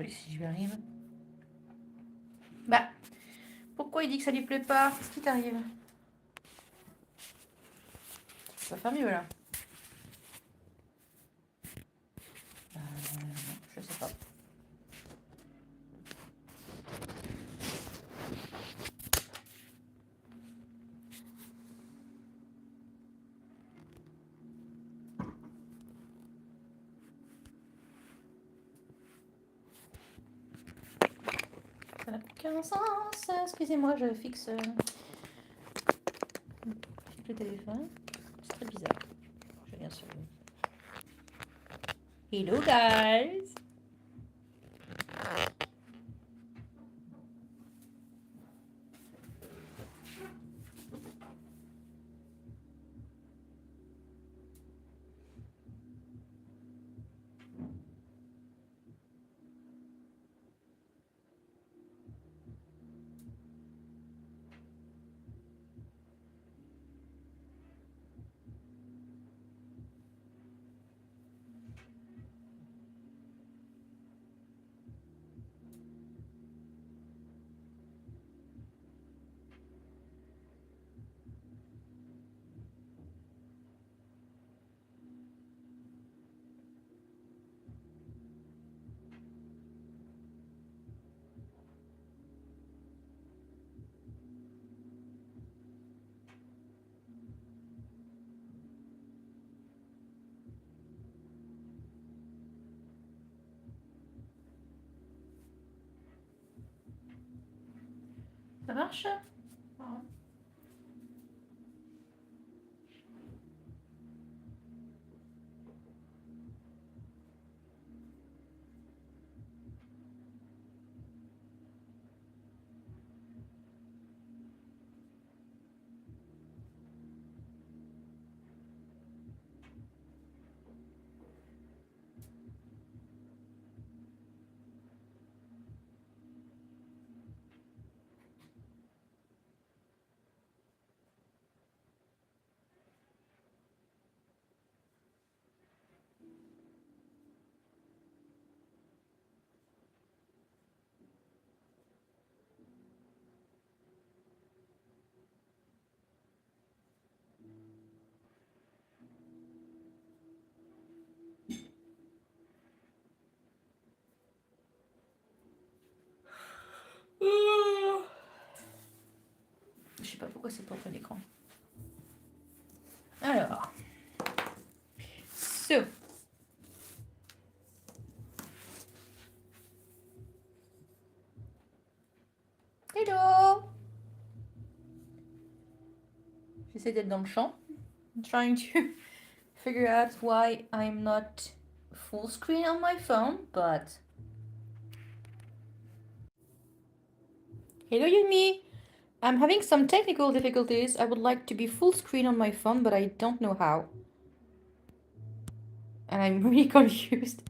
si je lui arrive. Bah, pourquoi il dit que ça lui plaît pas? Qu'est-ce qui t'arrive? Ça va faire mieux là. Je sais pas. Ça n'a aucun sens. Excusez-moi, je fixe le téléphone. C'est très bizarre. Je viens sur vous. Hello guys. Ça marche? Je sais pas pourquoi c'est pas en l'écran. Alors. So. Hello. J'essaie d'être dans le champ. I'm trying to figure out why I'm not full screen on my phone, but... Hello Yumi! I'm having some technical difficulties. I would like to be full screen on my phone, but I don't know how. And I'm really confused.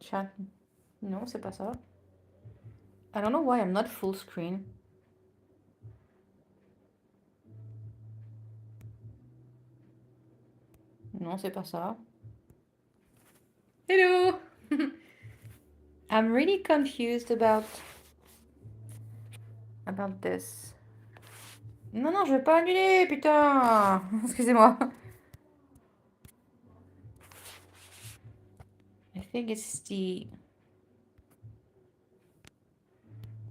Chat. Non, c'est pas ça. I don't know why I'm not full screen. Non, c'est pas ça. Hello! I'm really confused about this. Non, non, je vais pas annuler, putain! Excusez-moi. I think it's the...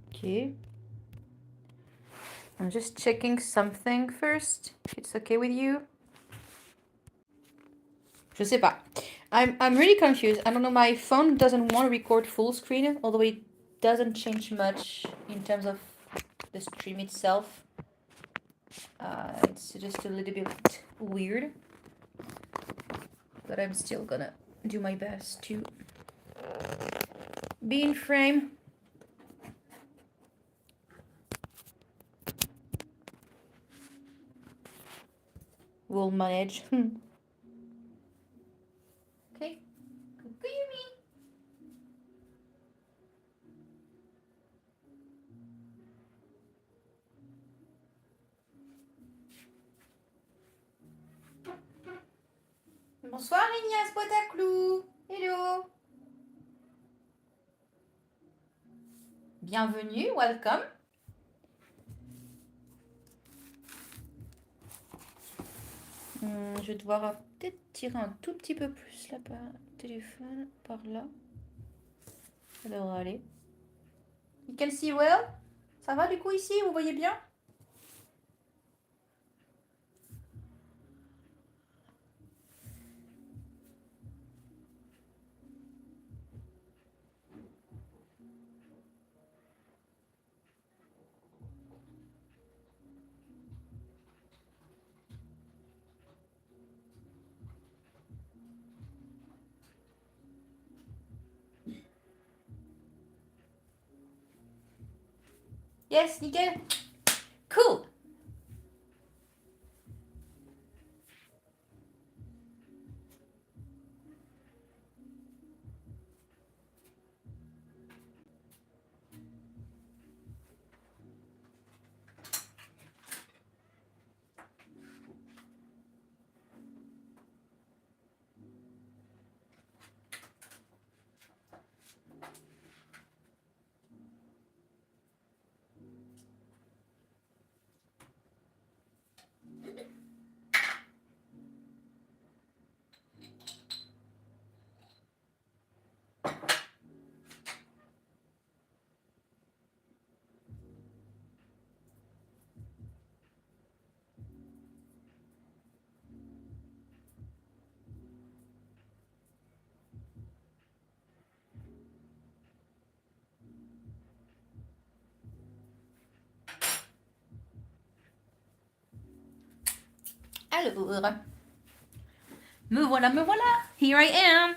Okay. I'm just checking something first, if it's okay with you. Je sais pas. I'm really confused. I don't know, my phone doesn't want to record full screen, although it doesn't change much in terms of the stream itself. It's just a little bit weird. But I'm still gonna do my best to be in frame. We'll manage. Okay. Coucou Yumi. Bonsoir Ignace Boitaclou. Hello. Bienvenue, welcome. Je vais devoir peut-être tirer un tout petit peu plus là par téléphone, par là. Ça devrait aller. You can see well? Ça va du coup ici? Vous voyez bien? Yes, nickel. Cool. Alors, me voilà, me voilà. Here I am.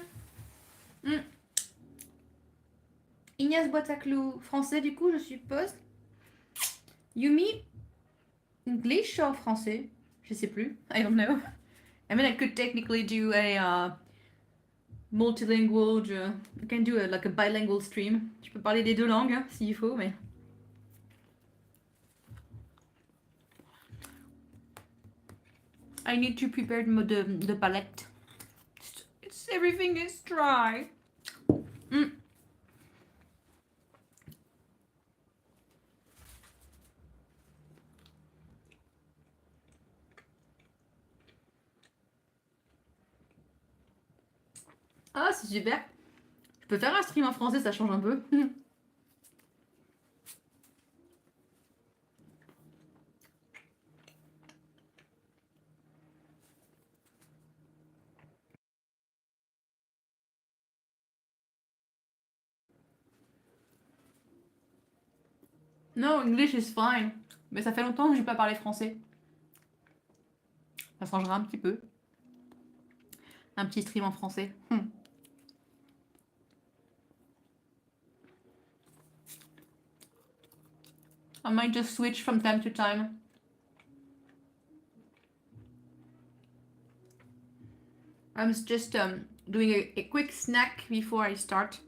Ignace Boitaclou, français du coup, je suppose. Yumi, English or français? Je sais plus. I don't know. I mean, I could technically do a multilingual. I can do like a bilingual stream. Je peux parler des deux langues hein, s'il faut, mais. I need to prepare the palette. Everything is dry. Ah, c'est super. Je peux faire un stream en français, ça change un peu. No, English is fine. Mais ça fait longtemps que j'ai pas parlé français. Ça changera un petit peu. Un petit stream en français. I might just switch from time to time. I'm just doing a quick snack before I start.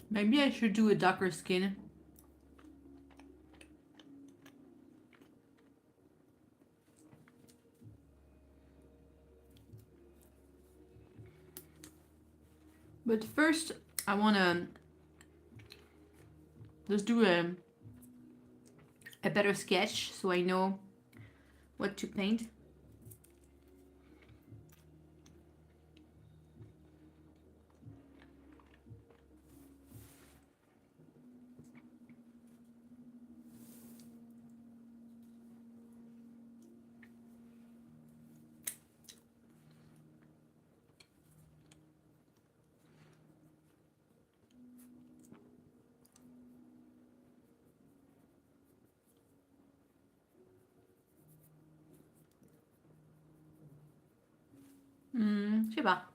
Maybe I should do a darker skin. But first, I wanna just do a better sketch so I know what to paint. Je sais pas.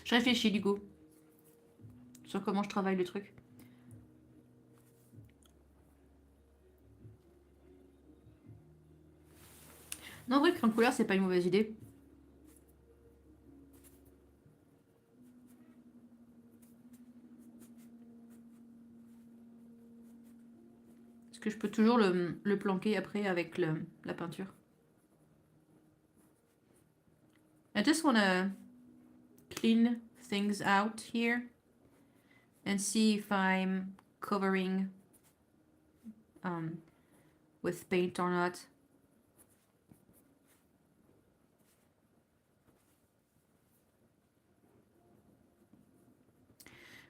Je réfléchis du coup sur comment je travaille le truc. Non, en vrai, crayon de couleur, c'est pas une mauvaise idée. Parce que je peux toujours le planquer après avec la peinture. I just wanna clean things out here and see if I'm covering with paint or not.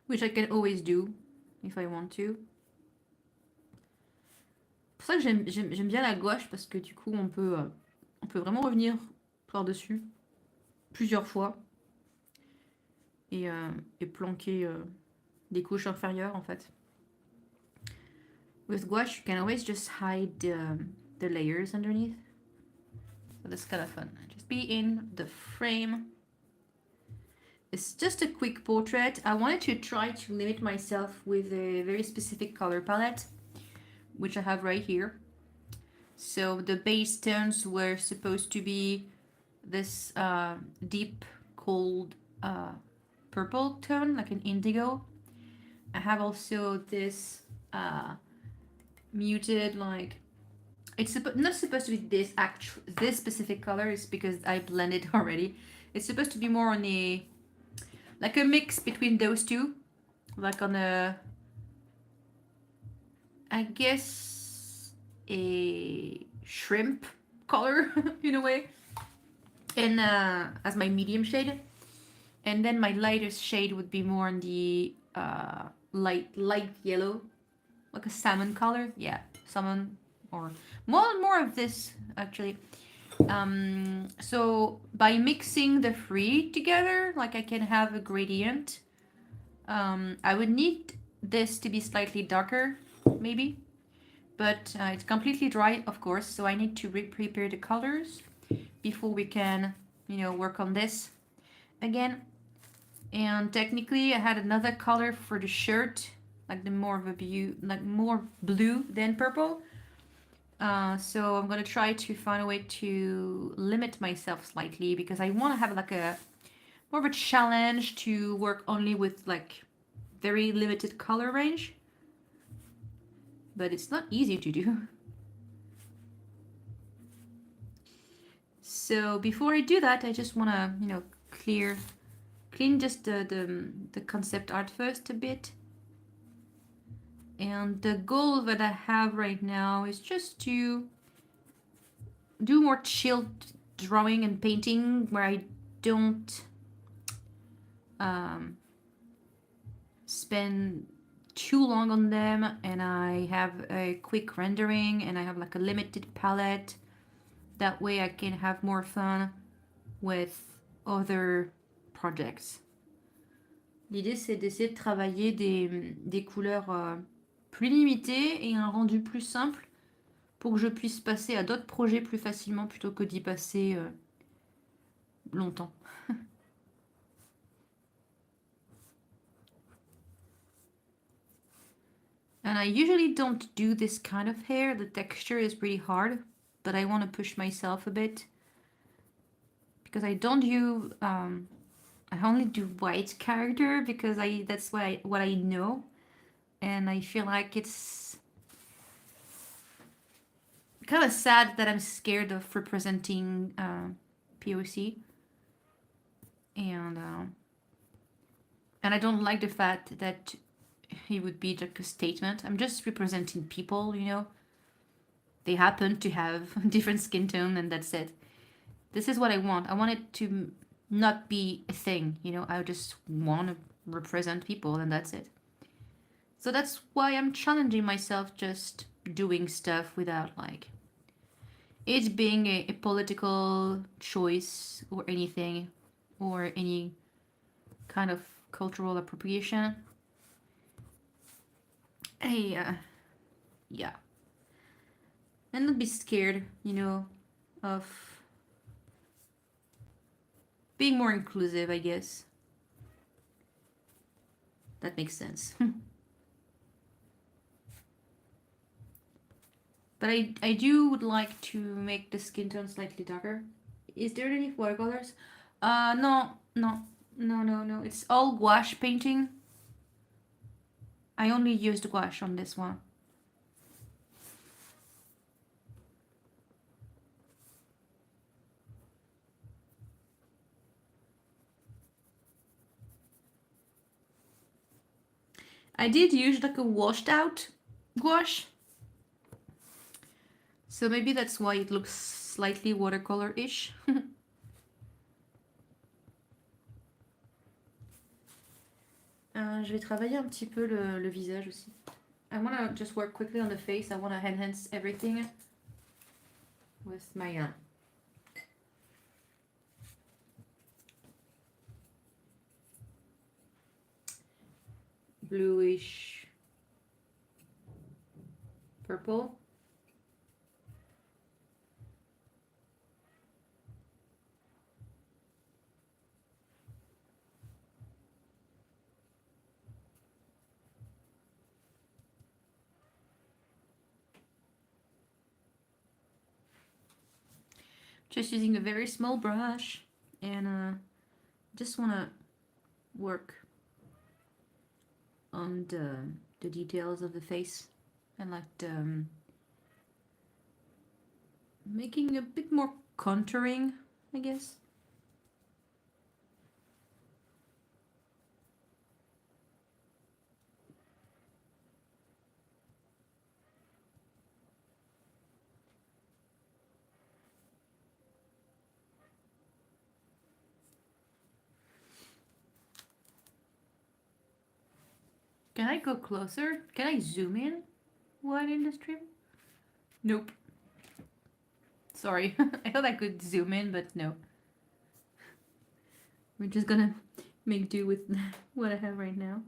Which I can always do if I want to. C'est pour ça que j'aime bien la gouache parce que du coup on peut vraiment revenir par-dessus plusieurs fois et planquer des couches inférieures en fait. With gouache you can always just hide the layers underneath. So that's kind of fun. Just be in the frame. It's just a quick portrait. I wanted to try to limit myself with a very specific color palette, which I have right here. So the base tones were supposed to be this deep, cold purple tone, like an indigo. I have also this muted, like it's not supposed to be this specific color. It's because I blended already. It's supposed to be more on a like a mix between those two, like on a, I guess, a shrimp color in a way, and as my medium shade, and then my lightest shade would be more on the light yellow, like a salmon color. Yeah, salmon, or more of this actually. So by mixing the three together, like I can have a gradient. I would need this to be slightly darker, maybe, but it's completely dry, of course, so I need to prepare the colors before we can, work on this again. And technically I had another color for the shirt, like more blue than purple. So I'm gonna try to find a way to limit myself slightly because I want to have like a more of a challenge to work only with like very limited color range, but it's not easy to do. So before I do that, I just want to clean just the concept art first a bit. And the goal that I have right now is just to do more chilled drawing and painting where I don't spend too long on them, and I have a quick rendering and I have like a limited palette. That way I can have more fun with other projects. L'idée c'est d'essayer de travailler des couleurs plus limitées et un rendu plus simple pour que je puisse passer à d'autres projets plus facilement plutôt que d'y passer longtemps. And I usually don't do this kind of hair. The texture is pretty hard, but I want to push myself a bit because I don't do I only do white character because that's what I know, and I feel like it's kind of sad that I'm scared of representing POC, and I don't like the fact that it would be like a statement. I'm just representing people, They happen to have different skin tone and that's it. This is what I want. I want it to not be a thing, I just want to represent people and that's it. So that's why I'm challenging myself, just doing stuff without like it being a political choice or anything or any kind of cultural appropriation. Yeah. And not be scared, of being more inclusive, I guess. That makes sense. But I do would like to make the skin tone slightly darker. Is there any watercolors? No. It's all gouache painting. I only used gouache on this one. I did use like a washed out gouache. So maybe that's why it looks slightly watercolor-ish. Je vais travailler un petit peu le visage aussi. I want to just work quickly on the face. I want to enhance everything with my bluish purple. Just using a very small brush, and just want to work on the details of the face and like making a bit more contouring, I guess. Can I go closer? Can I zoom in while in the stream? Nope. Sorry. I thought I could zoom in, but no. We're just gonna make do with what I have right now.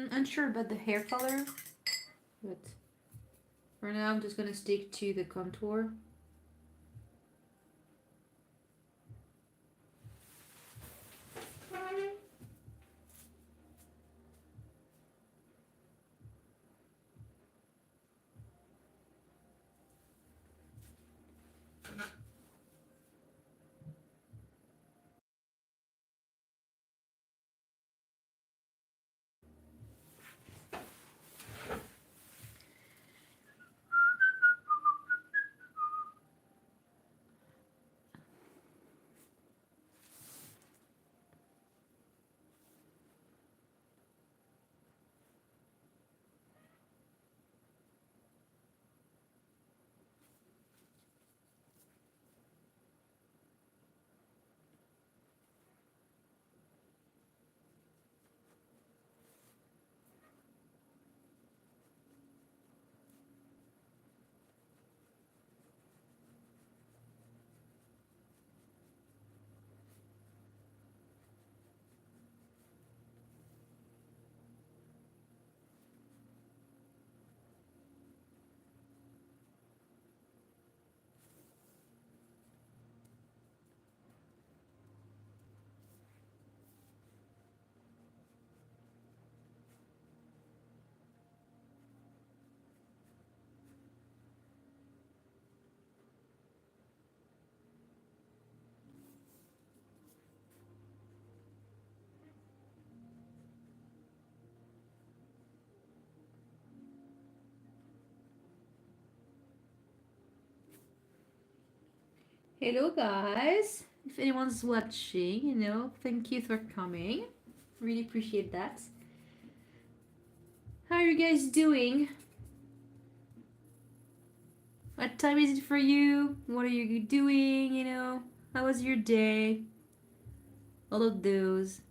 Unsure about the hair color, but for now I'm just gonna stick to the contour. Hello, guys. If anyone's watching, thank you for coming. Really appreciate that. How are you guys doing? What time is it for you? What are you doing? How was your day? All of those.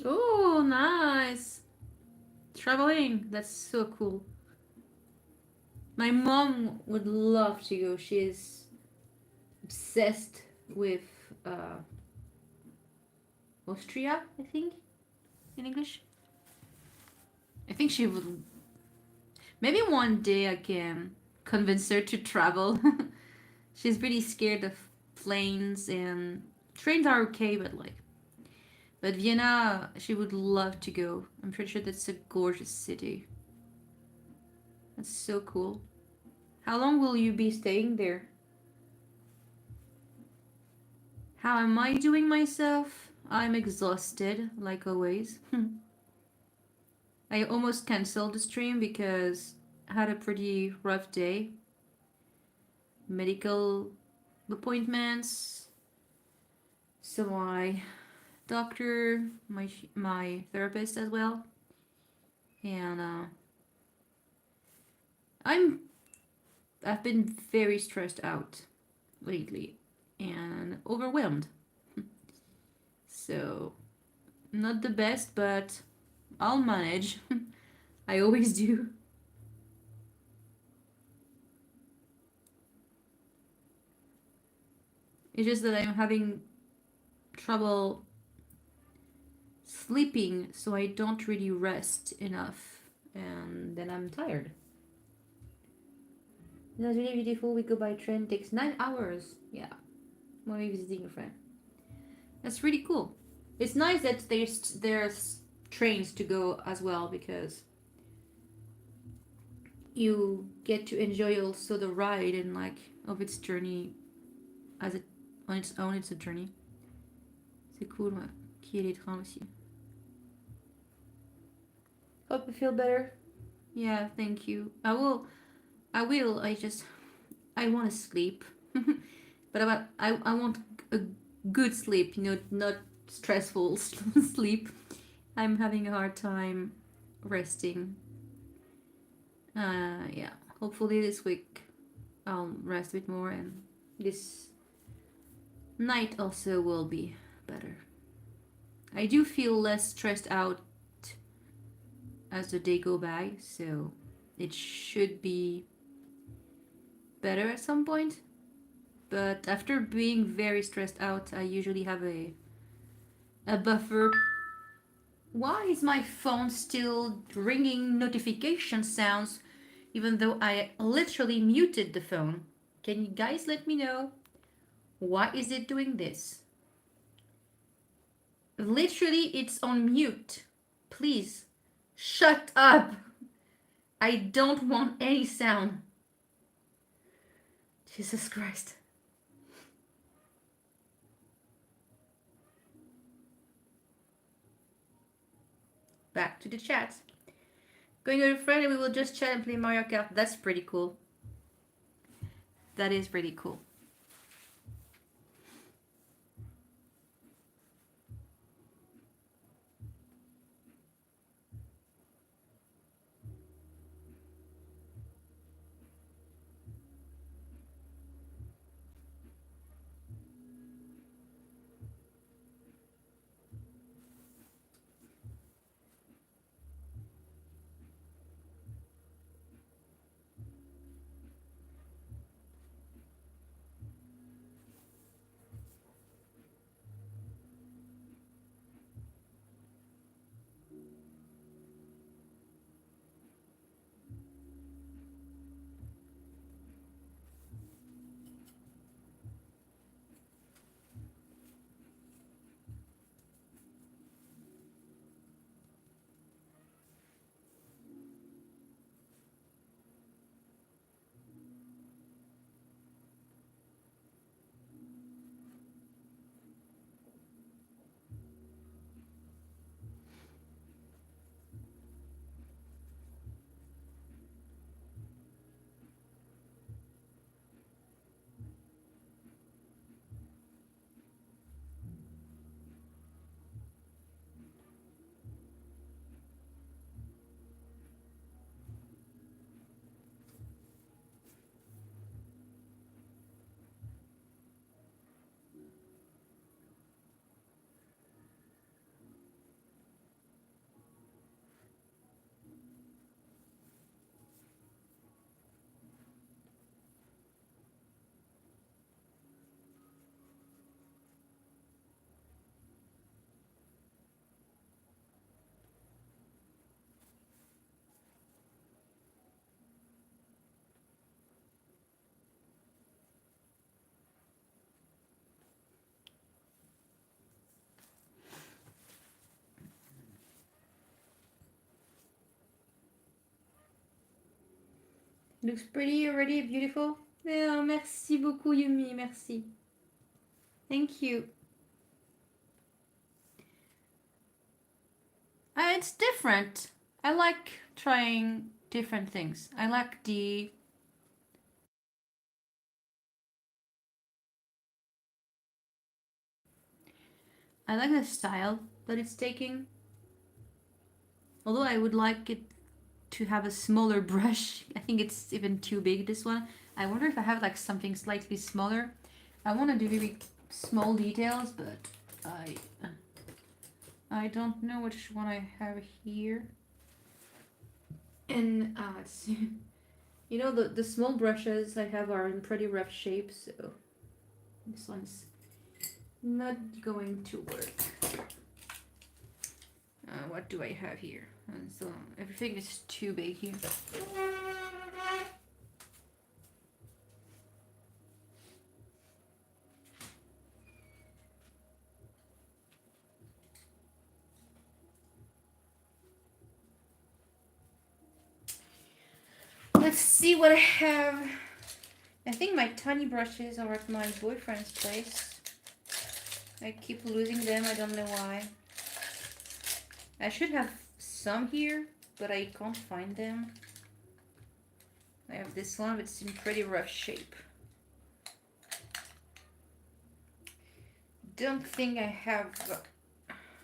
Oh, nice. Traveling. That's so cool. My mom would love to go. She is obsessed with uh, Austria, I think, in English. I think she would. Maybe one day I can convince her to travel. She's pretty scared of planes, and trains are okay, but Vienna, she would love to go. I'm pretty sure that's a gorgeous city. That's so cool. How long will you be staying there? How am I doing myself? I'm exhausted, like always. I almost canceled the stream because I had a pretty rough day. Medical appointments, so my doctor, my therapist as well, and I'm I've been very stressed out lately and overwhelmed. So not the best, but I'll manage. I always do. It's just that I'm having trouble sleeping, so I don't really rest enough, and then I'm tired. That's really beautiful. We go by train. Takes 9 hours. Yeah, when we're visiting a friend. That's really cool. It's nice that there's trains to go as well because you get to enjoy also the ride and like of its journey as it on its own. It's a journey. C'est cool, ouais. Qu'il y ait les trains aussi. Hope you feel better. Yeah, thank you. I will. I will. I want to sleep, but I want a good sleep. Not stressful sleep. I'm having a hard time resting. Yeah. Hopefully this week I'll rest a bit more, and this night also will be better. I do feel less stressed out as the day go by, so it should be better at some point. But after being very stressed out, I usually have a buffer. Why is my phone still ringing notification sounds even though I literally muted the phone? Can you guys let me know? Why is it doing this? Literally, it's on mute. Please, shut up. I don't want any sound. Jesus Christ. Back to the chat. Going to a friend and we will just chat and play Mario Kart. That's pretty cool. That is pretty cool. Looks pretty already, beautiful. Oh, merci beaucoup, Yumi, merci. Thank you. It's different. I like trying different things. I like the style that it's taking. Although I would like it to have a smaller brush. I think it's even too big, this one. I wonder if I have like something slightly smaller. I want to do very small details, but I don't know which one I have here. And let's see. You know, the small brushes I have are in pretty rough shape, so this one's not going to work. What do I have here? And so everything is too big here. Let's see what I have. I think my tiny brushes are at my boyfriend's place. I keep losing them, I don't know why. I should have some here, but I can't find them. I have this one, but it's in pretty rough shape. Don't think I have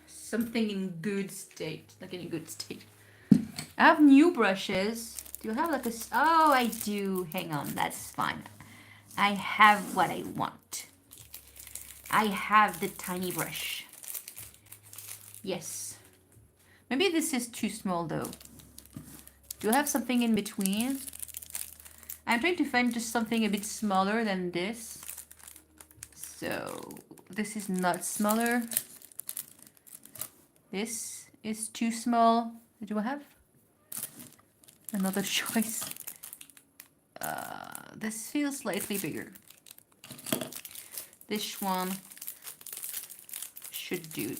something in good state, like in a good state. I have new brushes. Do you have like a... Oh, I do. Hang on, that's fine. I have what I want. I have the tiny brush. Yes. Maybe this is too small though. Do you have something in between? I'm trying to find just something a bit smaller than this. So this is not smaller. This is too small. Do I have another choice? This feels slightly bigger. This one should do.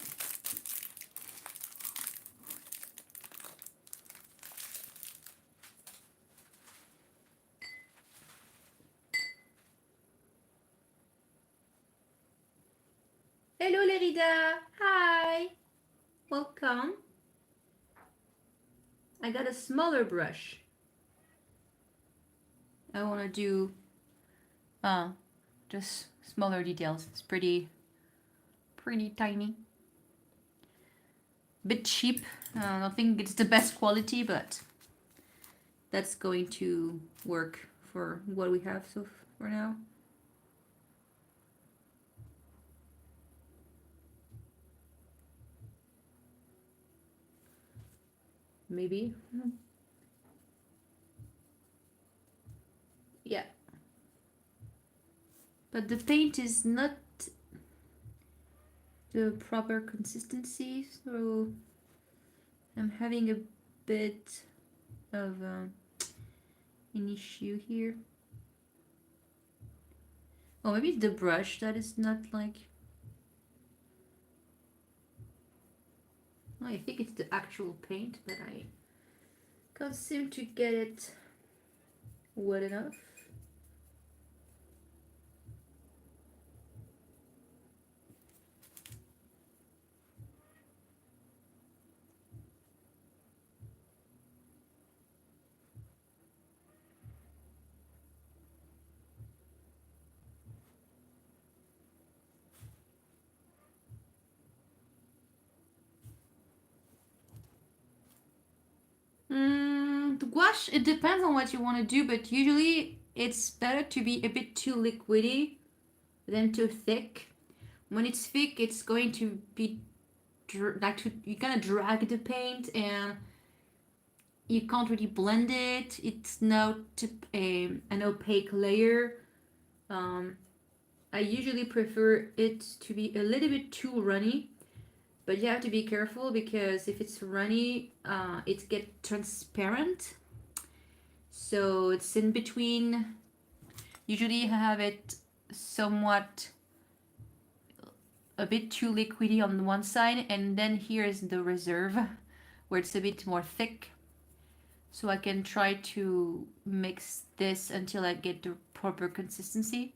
Hello Lerida, hi, welcome. I got a smaller brush. I want to do just smaller details. It's pretty tiny. Bit cheap. I don't think it's the best quality, but that's going to work for what we have so for now. Maybe. Yeah. But the paint is not the proper consistency, so I'm having a bit of an issue here. Oh, maybe it's the brush that is not like... I think it's the actual paint, but I can't seem to get it wet enough. The gouache, it depends on what you want to do, but usually it's better to be a bit too liquidy than too thick. When it's thick, it's going to be like you kind of drag the paint and you can't really blend it. It's not an opaque layer. I usually prefer it to be a little bit too runny, but you have to be careful because if it's runny, it gets transparent. So it's in between. Usually I have it somewhat a bit too liquidy on one side, and then here is the reserve where it's a bit more thick. so I can try to mix this until I get the proper consistency.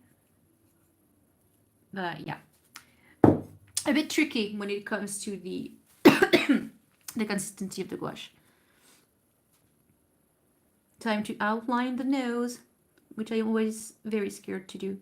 But yeah, a bit tricky when it comes to the the consistency of the gouache. Time to outline the nose, which I'm always very scared to do.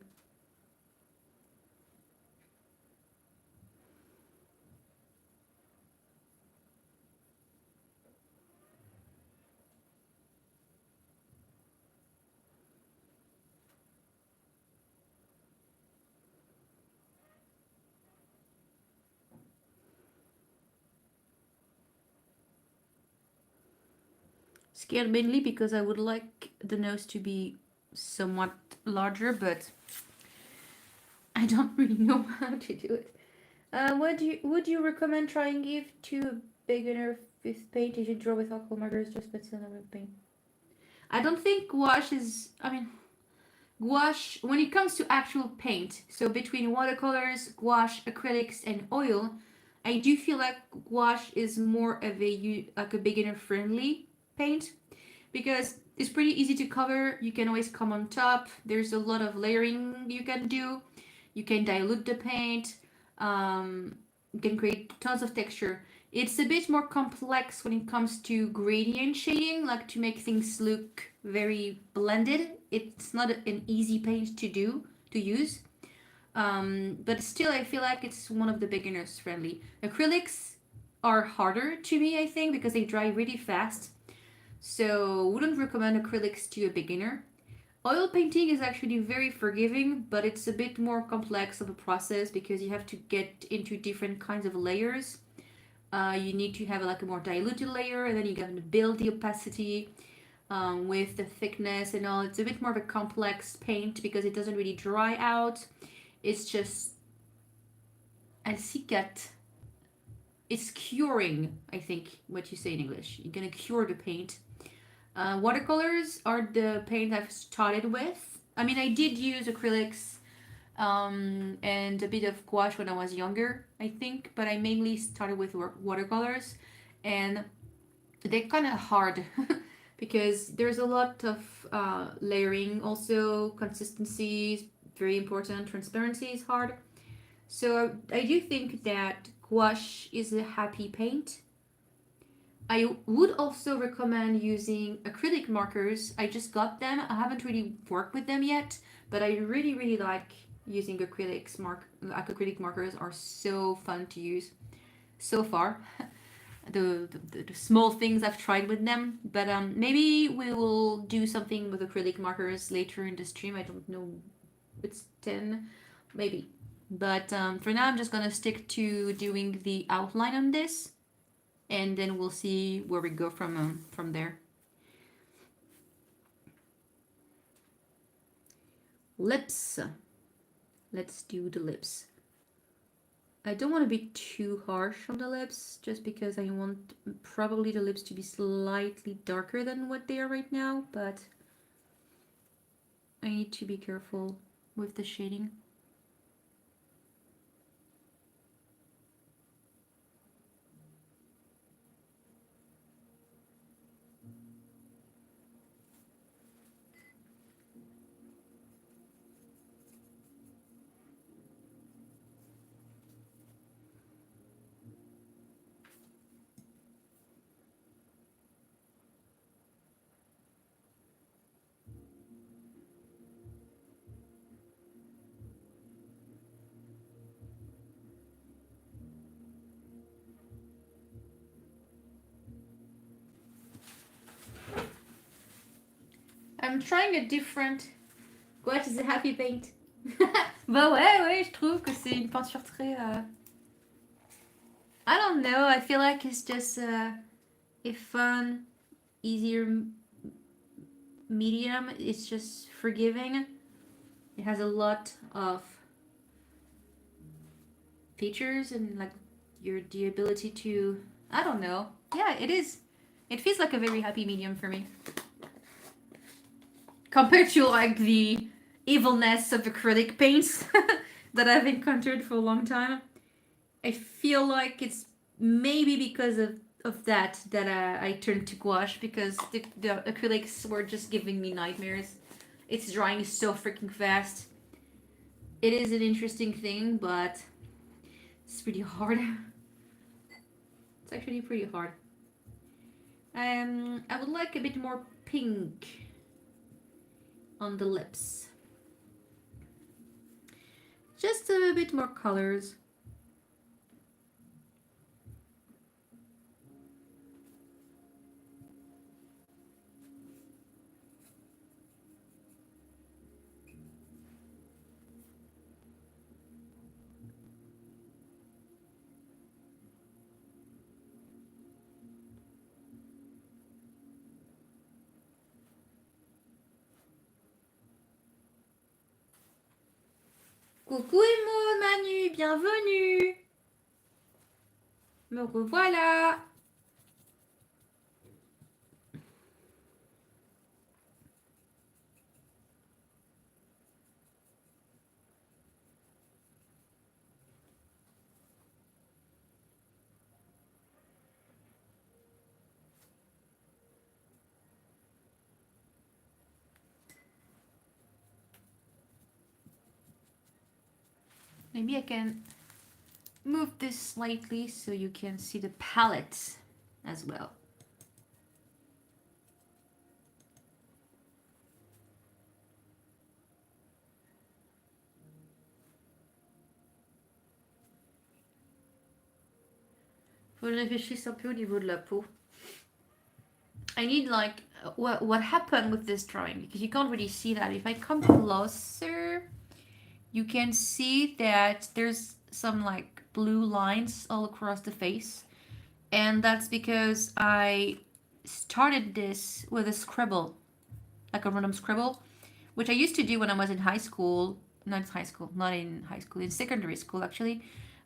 Scared mainly because I would like the nose to be somewhat larger, but I don't really know how to do it. Would you recommend trying if to a beginner with paint? You should draw with alcohol markers, just pencil and with paint. I don't think gouache is. I mean, gouache when it comes to actual paint. So between watercolors, gouache, acrylics, and oil, I do feel like gouache is more of a beginner friendly paint because it's pretty easy to cover. You can always come on top. There's a lot of layering you can do. You can dilute the paint. You can create tons of texture. It's a bit more complex when it comes to gradient shading, like to make things look very blended. It's not an easy paint to use. But still, I feel like it's one of the beginners friendly. Acrylics are harder to me, I think, because they dry really fast. So wouldn't recommend acrylics to a beginner. Oil painting is actually very forgiving, but it's a bit more complex of a process because you have to get into different kinds of layers. You need to have like a more diluted layer, and then you have to build the opacity with the thickness and all. It's a bit more of a complex paint because it doesn't really dry out. It's just cicat. It's curing, I think, what you say in English. You're gonna cure the paint. Watercolors are the paint I've started with. I mean, I did use acrylics and a bit of gouache when I was younger, I think, but I mainly started with watercolors, and they're kind of hard because there's a lot of layering, also consistency is very important, transparency is hard. So I do think that gouache is a happy paint. I would also recommend using acrylic markers. I just got them. I haven't really worked with them yet, but I really, really like using acrylics. Acrylic markers are so fun to use so far. The small things I've tried with them, but maybe we will do something with acrylic markers later in the stream. I don't know. It's 10, maybe. But for now, I'm just gonna stick to doing the outline on this, and then we'll see where we go from there. Lips. Let's do the lips. I don't want to be too harsh on the lips, just because I want probably the lips to be slightly darker than what they are right now, but I need to be careful with the shading. I'm trying a different. Gouache is a happy paint. Bah ouais, je trouve que c'est une peinture très. I don't know. I feel like it's just a fun, easier medium. It's just forgiving. It has a lot of features and like the ability to. I don't know. Yeah, it is. It feels like a very happy medium for me. Compared to like the evilness of acrylic paints that I've encountered for a long time. I feel like it's maybe because of of that I turned to gouache because the acrylics were just giving me nightmares. It's drying so freaking fast. It is an interesting thing, but it's pretty hard. It's actually pretty hard. I would like a bit more pink on the lips. Just a bit more colors. Coucou Emo, Manu, bienvenue. Me revoilà. Maybe I can move this slightly so you can see the palette as well. Faut que je réfléchisse un peu au niveau de la peau. I need like what happened with this drawing because you can't really see that. If I come closer, you can see that there's some like blue lines all across the face, and that's because I started this with a scribble, like a random scribble, which I used to do when I was in high school. Not in high school, in secondary school actually,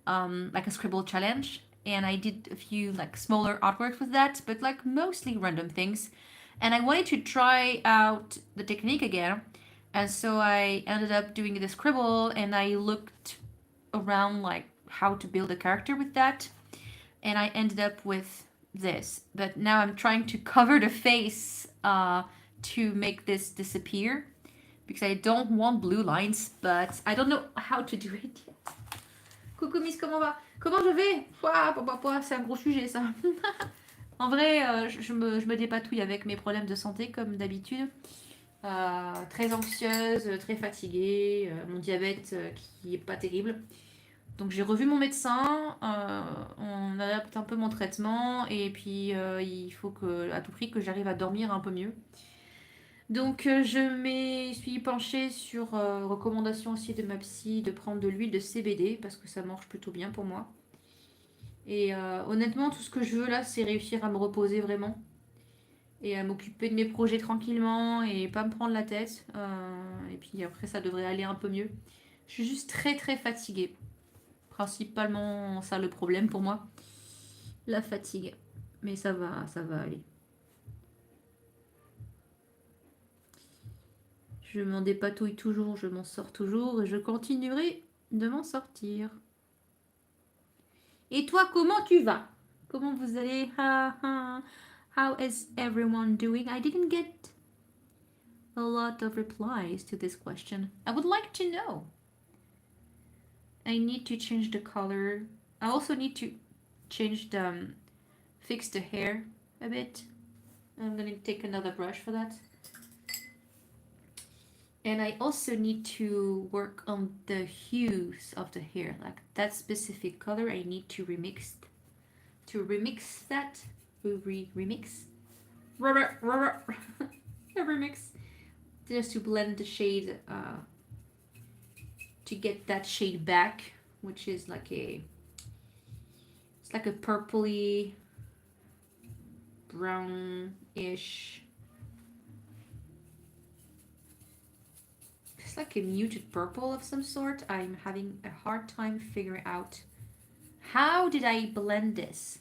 like a scribble challenge. And I did a few like smaller artworks with that, but like mostly random things. And I wanted to try out the technique again. And so I ended up doing the scribble and I looked around like how to build a character with that. And I ended up with this. But now I'm trying to cover the face to make this disappear because I don't want blue lines, but I don't know how to do it yet. Coucou Miss, comment va? Comment je vais? C'est un gros sujet ça. En vrai, je me dépatouille avec mes problèmes de santé comme d'habitude. Très anxieuse, très fatiguée, mon diabète qui est pas terrible. Donc j'ai revu mon médecin, on adapte un peu mon traitement et puis il faut que, à tout prix que j'arrive à dormir un peu mieux. Donc je me suis penchée sur recommandation aussi de ma psy de prendre de l'huile de CBD parce que ça marche plutôt bien pour moi. Et honnêtement, tout ce que je veux là, c'est réussir à me reposer vraiment et à m'occuper de mes projets tranquillement et pas me prendre la tête. Et puis après, ça devrait aller un peu mieux. Je suis juste très très fatiguée. Principalement ça le problème pour moi, la fatigue. Mais ça va aller. Je m'en dépatouille toujours, je m'en sors toujours et je continuerai de m'en sortir. Et toi, comment tu vas? Comment vous allez? How is everyone doing? I didn't get a lot of replies to this question. I would like to know. I need to change the color. I also need to change the fix the hair a bit. I'm gonna take another brush for that. And I also need to work on the hues of the hair, like that specific color. I need to remix that. Remix. Remix. Just to blend the shade, to get that shade back, which is like it's like a purpley, brownish. It's like a muted purple of some sort. I'm having a hard time figuring out how did I blend this.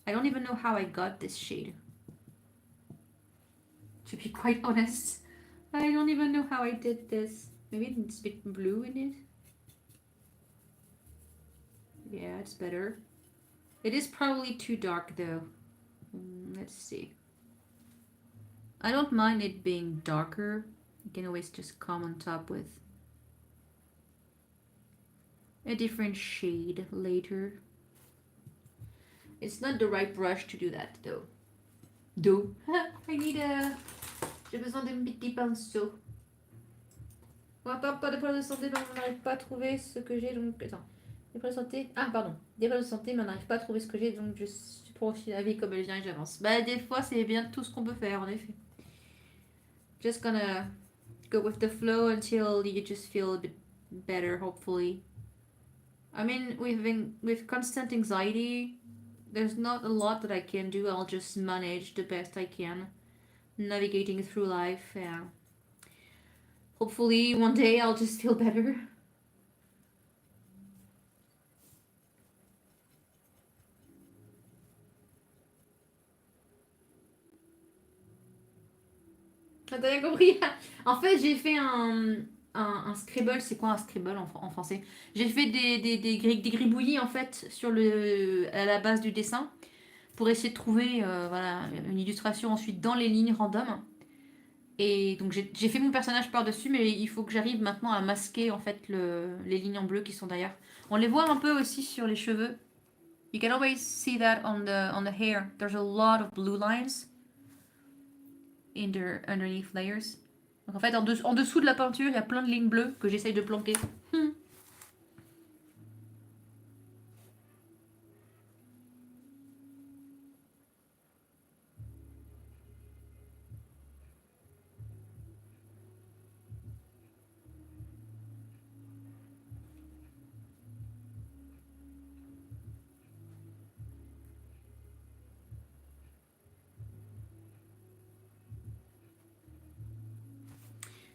I don't even know how I got this shade. To be quite honest, I don't even know how I did this. Maybe it's a bit blue in it. Yeah, it's better. It is probably too dark though. Let's see. I don't mind it being darker. You can always just come on top with a different shade later. It's not the right brush to do that though. I need a... J'ai besoin d'un petit pinceau. On va pas de problème de santé, mais on n'arrive pas à trouver ce que j'ai, donc... Attends. Des problèmes de santé... Ah, pardon. Des problèmes de santé, mais on n'arrive pas à trouver ce que j'ai, donc je prends aussi la vie comme elle vient et j'avance. Bah, des fois, c'est bien tout ce qu'on peut faire, en effet. Just gonna go with the flow until you just feel a bit better, hopefully. I mean, with constant anxiety, there's not a lot that I can do. I'll just manage the best I can, navigating through life. Yeah. Hopefully, one day I'll just feel better. T'as bien compris? En fait, j'ai fait un scribble. C'est quoi un scribble en français? J'ai fait des gribouillis en fait à la base du dessin pour essayer de trouver voilà, une illustration ensuite dans les lignes random. Et donc j'ai fait mon personnage par-dessus, mais il faut que j'arrive maintenant à masquer en fait les lignes en bleu qui sont derrière. On les voit un peu aussi sur les cheveux. You can always see that on the hair. There's a lot of blue lines in the underneath layers. Donc en fait, en dessous de la peinture, il y a plein de lignes bleues que j'essaye de planquer.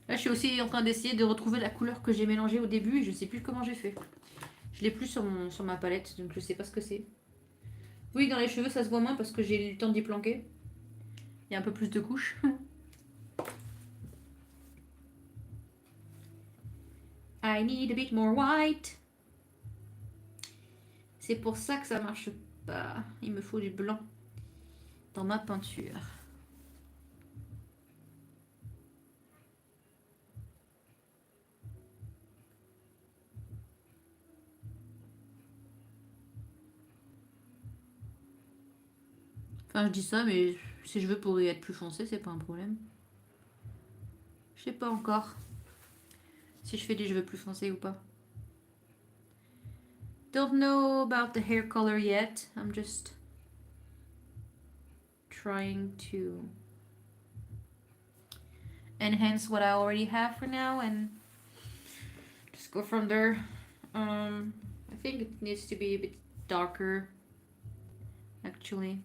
Là, je suis aussi en train d'essayer de retrouver la couleur que j'ai mélangée au début et je sais plus comment j'ai fait. Je l'ai plus sur ma palette, donc je sais pas ce que c'est. Oui, dans les cheveux, ça se voit moins parce que j'ai eu le temps d'y planquer. Il y a un peu plus de couches. I need a bit more white. C'est pour ça que ça marche pas. Il me faut du blanc dans ma peinture. Enfin, je dis ça, mais si je veux pour être plus foncé, c'est pas un problème. Je sais pas encore si je fais des cheveux plus foncés ou pas. Don't know about the hair color yet. I'm just trying to enhance what I already have for now and just go from there. I think it needs to be a bit darker, actually.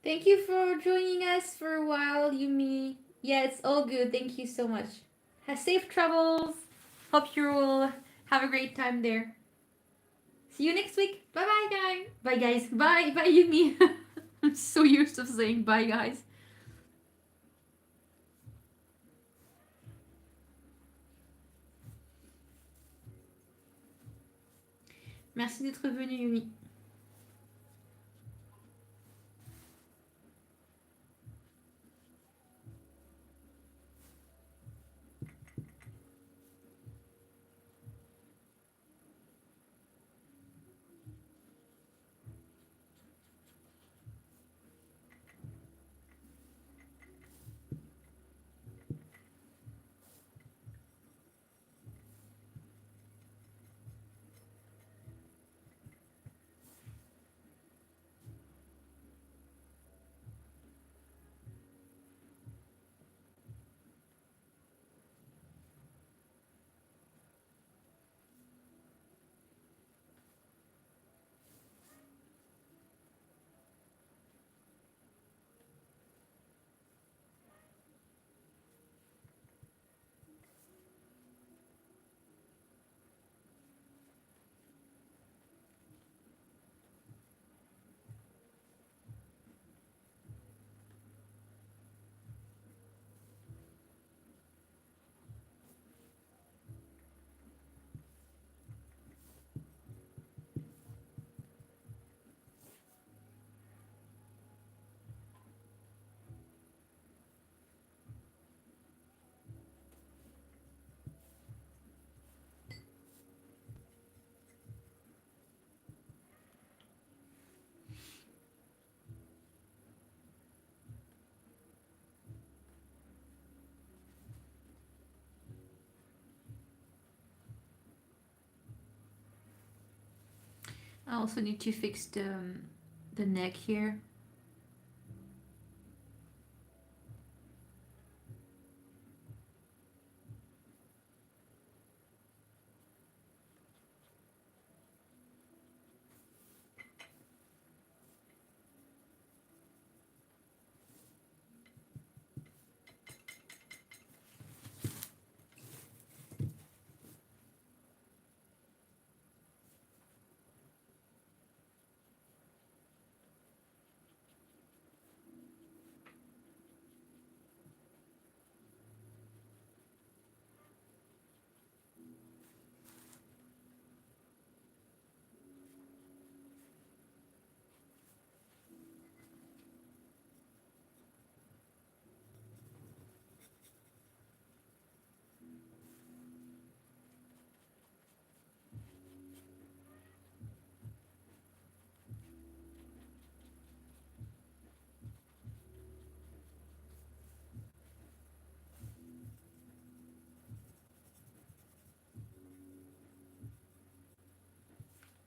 Thank you for joining us for a while, Yumi. Yeah, it's all good. Thank you so much. Have safe travels. Hope you will have a great time there. See you next week. Bye bye, guys. Bye, guys. Bye, bye, Yumi. I'm so used to saying bye, guys. Merci d'être venu, Yumi. I also need to fix the neck here.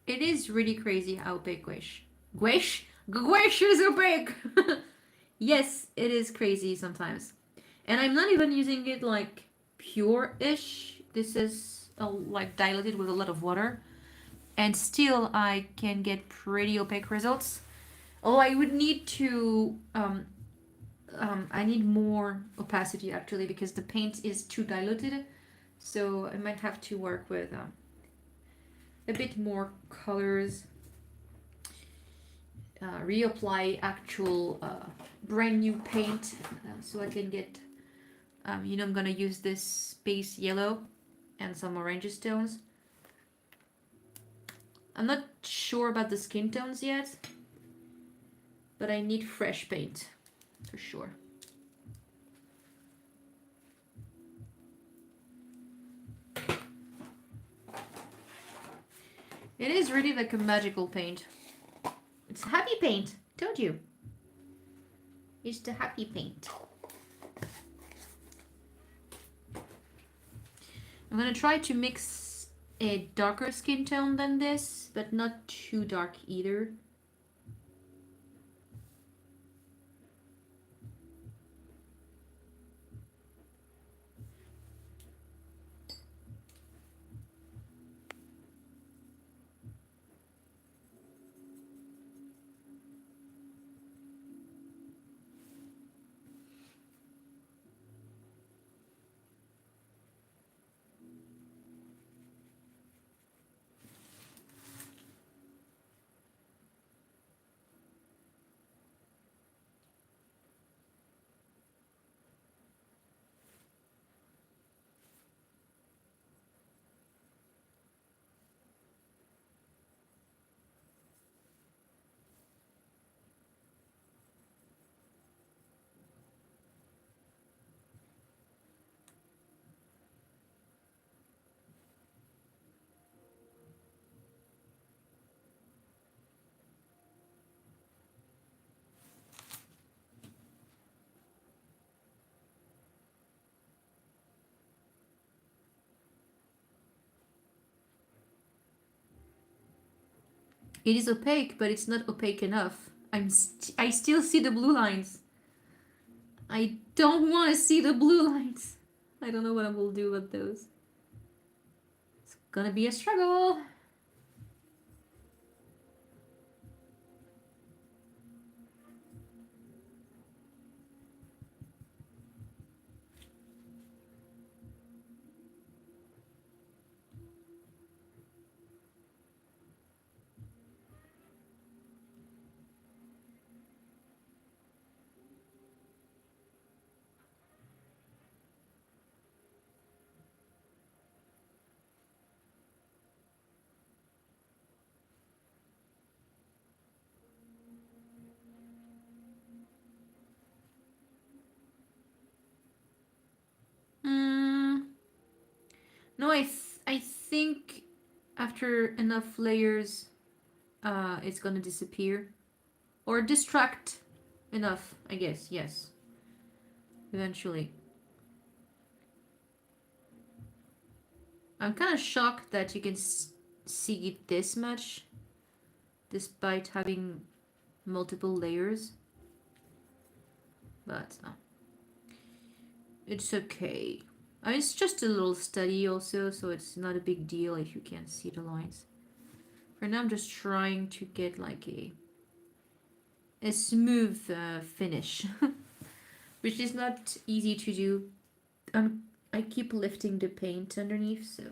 It is really crazy how big Gwesh is so big. Yes, it is crazy sometimes. And I'm not even using it like pure-ish. This is like diluted with a lot of water. And still I can get pretty opaque results. Although I would need to, I need more opacity actually because the paint is too diluted. So I might have to work with a bit more colors, reapply actual brand new paint so I can get, I'm gonna use this base yellow and some orange stones. I'm not sure about the skin tones yet, but I need fresh paint for sure. It is really like a magical paint. It's happy paint, told you. It's the happy paint. I'm gonna try to mix a darker skin tone than this, but not too dark either. It is opaque, but it's not opaque enough. I still see the blue lines. I don't want to see the blue lines. I don't know what I will do with those. It's gonna be a struggle. Mm, no, I think after enough layers, it's gonna disappear or distract enough. I guess yes. Eventually, I'm kind of shocked that you can see it this much. despite having multiple layers. But it's okay. I mean, it's just a little study also, so it's not a big deal if you can't see the lines. For now, I'm just trying to get like a smooth finish, which is not easy to do. I keep lifting the paint underneath, so.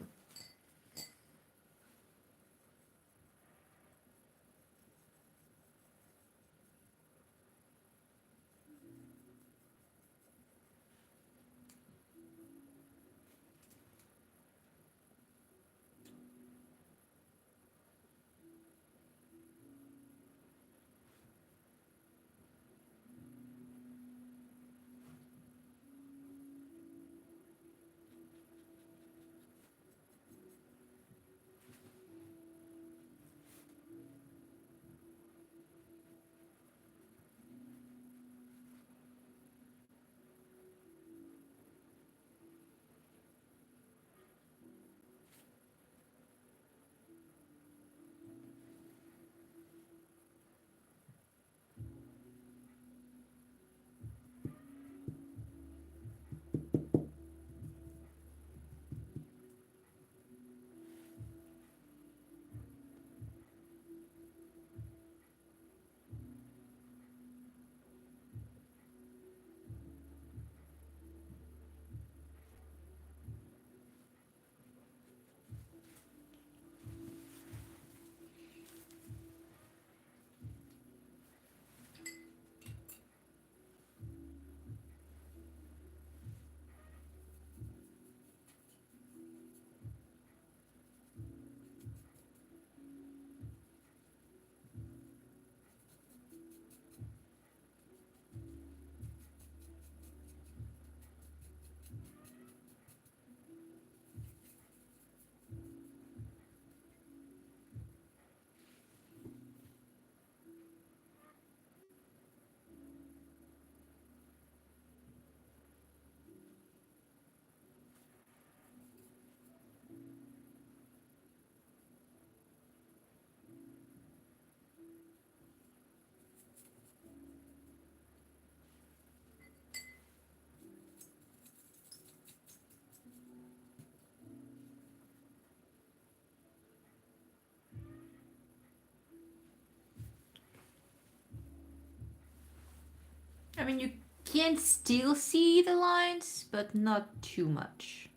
I mean, you can still see the lines, but not too much.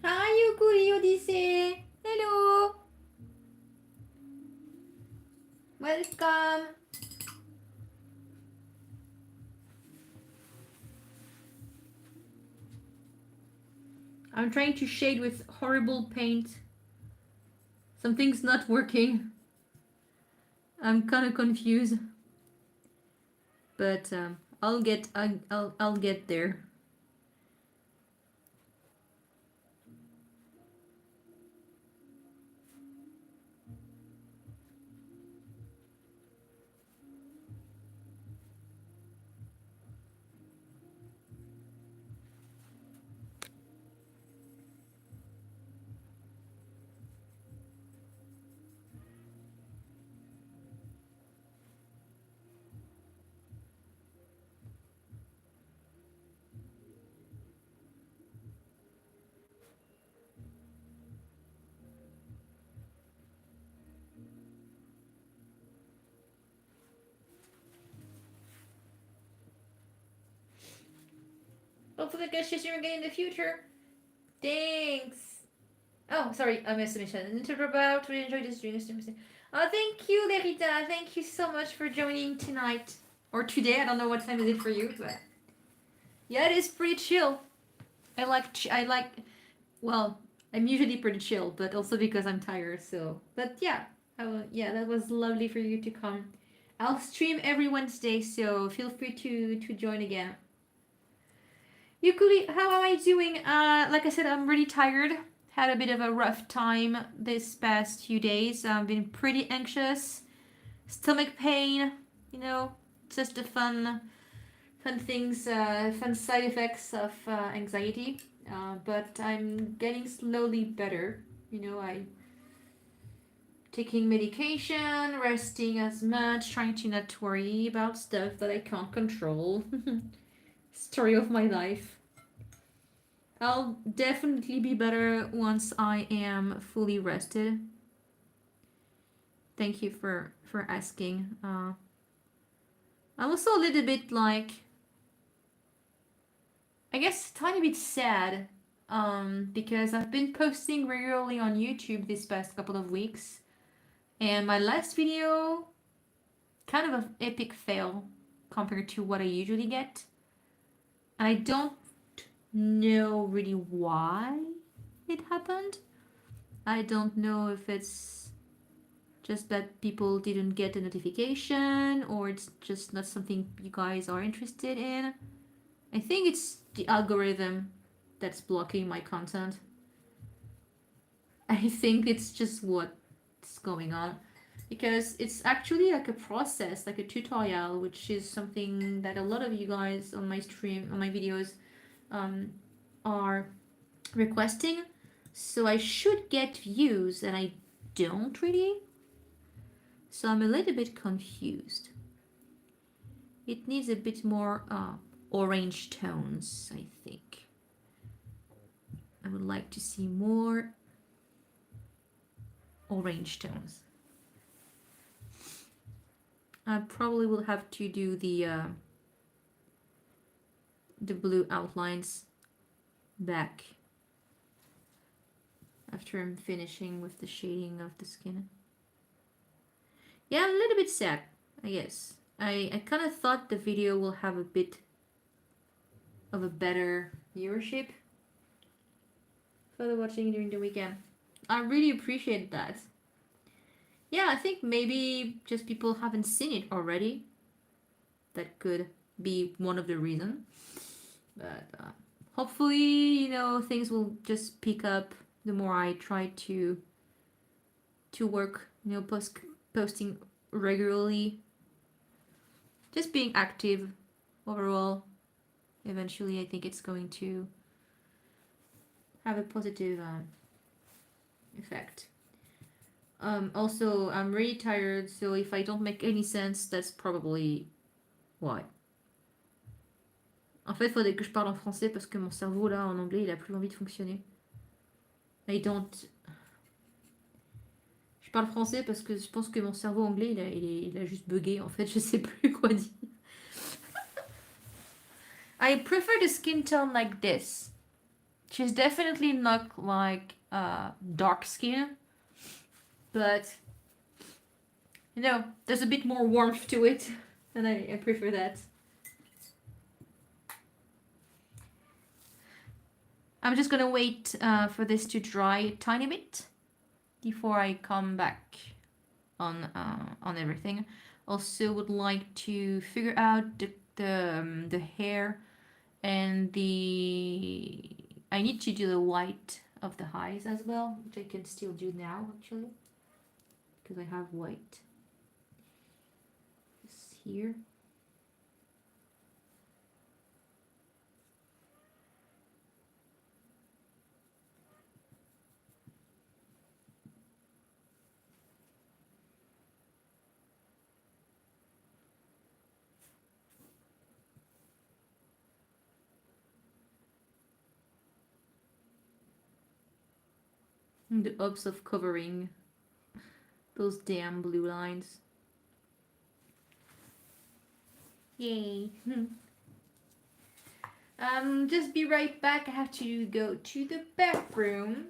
Hi, Yukuri Odyssey. Hello. Welcome. I'm trying to shade with horrible paint. Something's not working. I'm kind of confused. But I'll get there. Hopefully I can see you again in the future. Thanks. Oh, sorry, I missed a mission. About really enjoy this stream. Oh, thank you, Lerita. Thank you so much for joining tonight. Or today, I don't know what time is it for you, but yeah, it is pretty chill. Well, I'm usually pretty chill, but also because I'm tired, so. But yeah, yeah, that was lovely for you to come. I'll stream every Wednesday, so feel free to join again. Yukuri, how am I doing? Like I said, I'm really tired. Had a bit of a rough time this past few days. I've been pretty anxious, stomach pain, you know, just the fun things, fun side effects of anxiety. But I'm getting slowly better. You know, I taking medication, resting as much, trying to not worry about stuff that I can't control. Story of my life. I'll definitely be better once I am fully rested. Thank you for asking. I'm also a little bit like, I guess, a tiny bit sad, because I've been posting regularly on YouTube this past couple of weeks, and my last video, kind of an epic fail compared to what I usually get. And I don't know really why it happened. I don't know if it's just that people didn't get a notification or it's just not something you guys are interested in. I think it's the algorithm that's blocking my content. I think it's just what's going on. Because it's actually like a process, like a tutorial, which is something that a lot of you guys on my stream, on my videos, are requesting. So I should get views, and I don't really. So I'm a little bit confused. It needs a bit more orange tones, I think. I would like to see more orange tones. I probably will have to do the blue outlines back after I'm finishing with the shading of the skin. Yeah, I'm a little bit sad, I guess. I kind of thought the video will have a bit of a better viewership for the watching during the weekend. I really appreciate that. Yeah, I think maybe just people haven't seen it already. That could be one of the reasons. But hopefully, you know, things will just pick up the more I try to work, you know, posting regularly. Just being active overall. Eventually, I think it's going to have a positive effect. Also, I'm really tired, so if I don't make any sense, that's probably why. En fait, il faudrait que je parle en français parce que mon cerveau, là, en anglais, il a plus envie de fonctionner. I don't... Je parle français parce que je pense que mon cerveau anglais, il a juste bugué, en fait, je sais plus quoi dire. I prefer the skin tone like this. She's definitely not like dark skin, but you know, there's a bit more warmth to it, and I prefer that. I'm just gonna wait for this to dry a tiny bit before I come back on everything. Also, would like to figure out the hair and I need to do the white of the eyes as well, which I can still do now actually, because I have white just here. In the hopes of covering those damn blue lines. Yay. Just be right back. I have to go to the bathroom.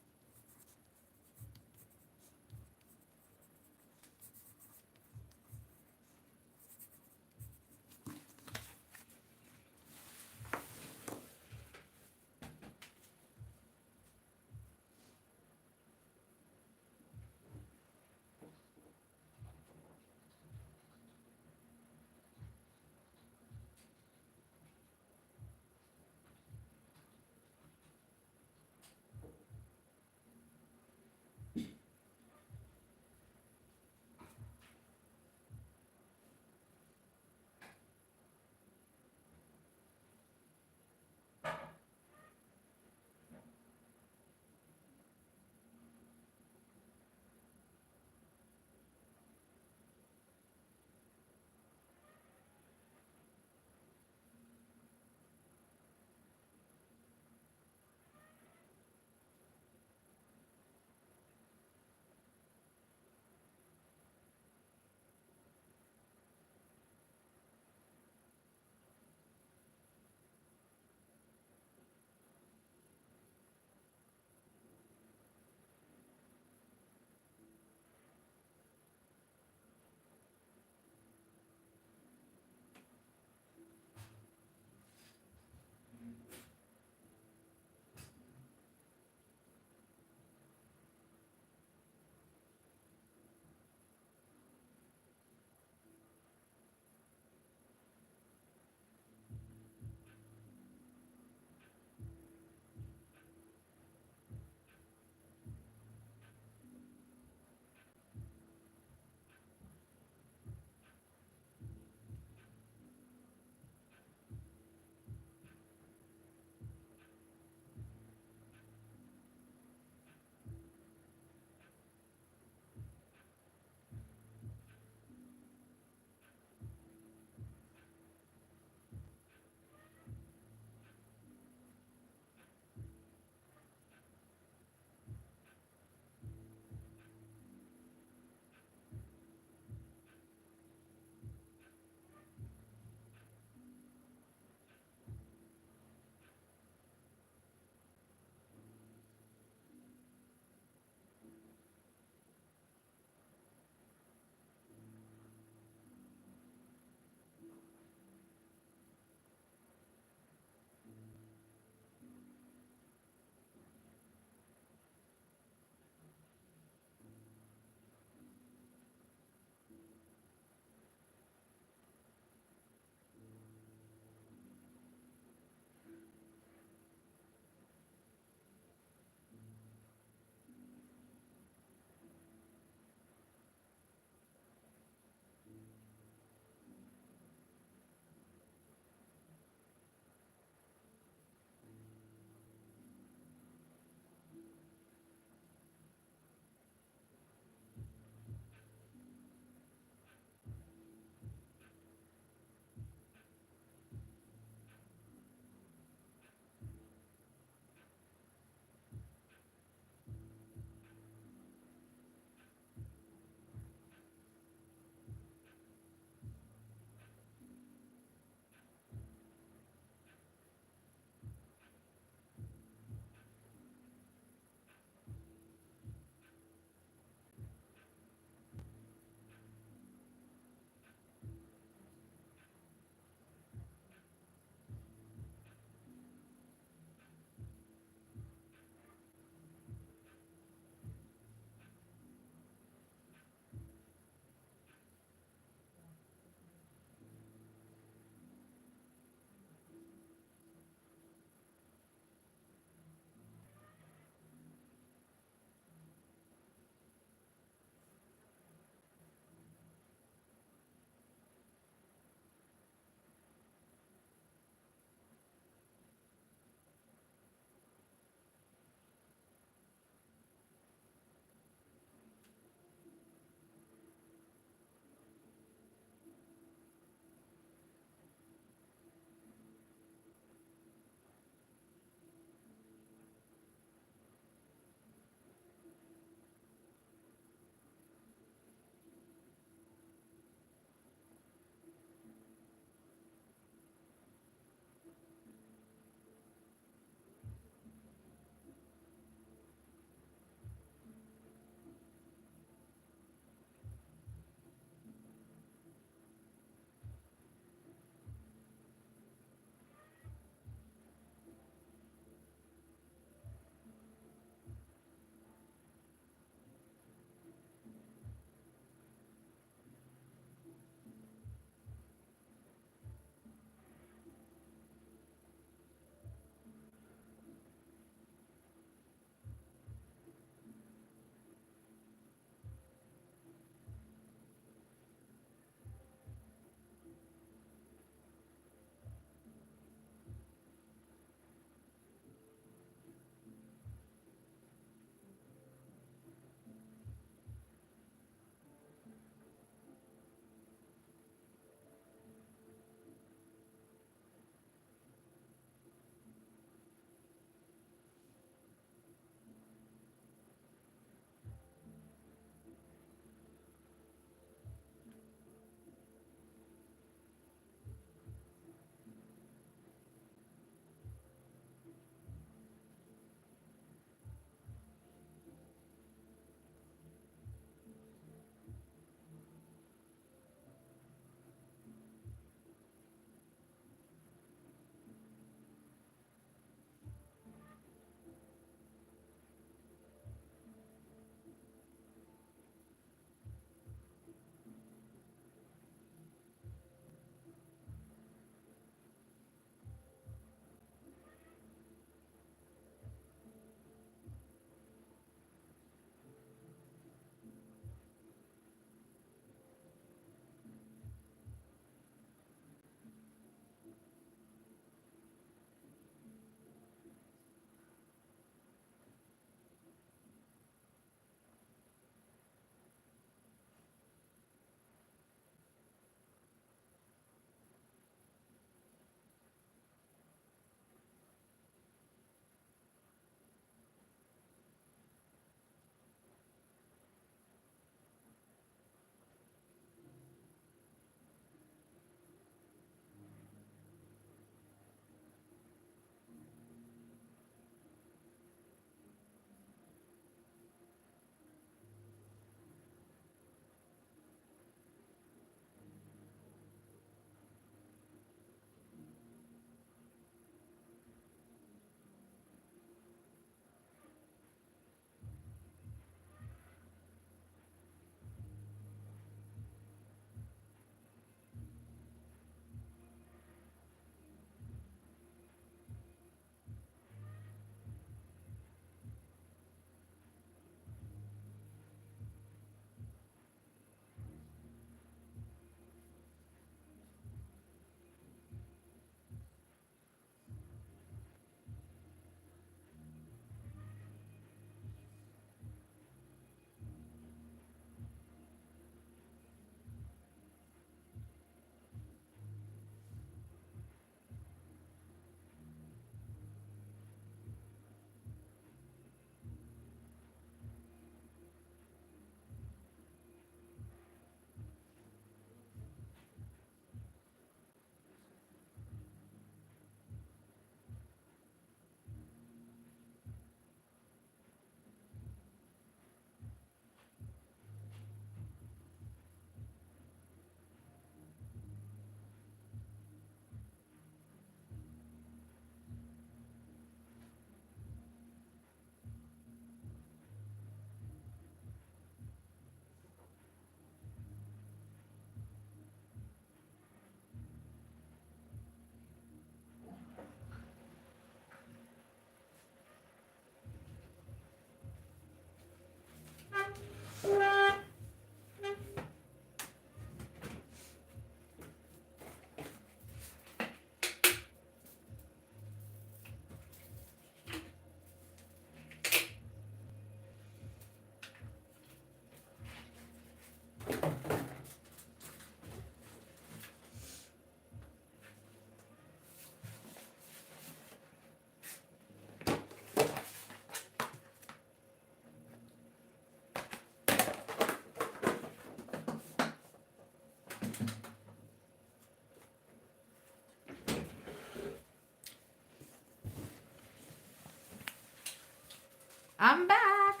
I'm back.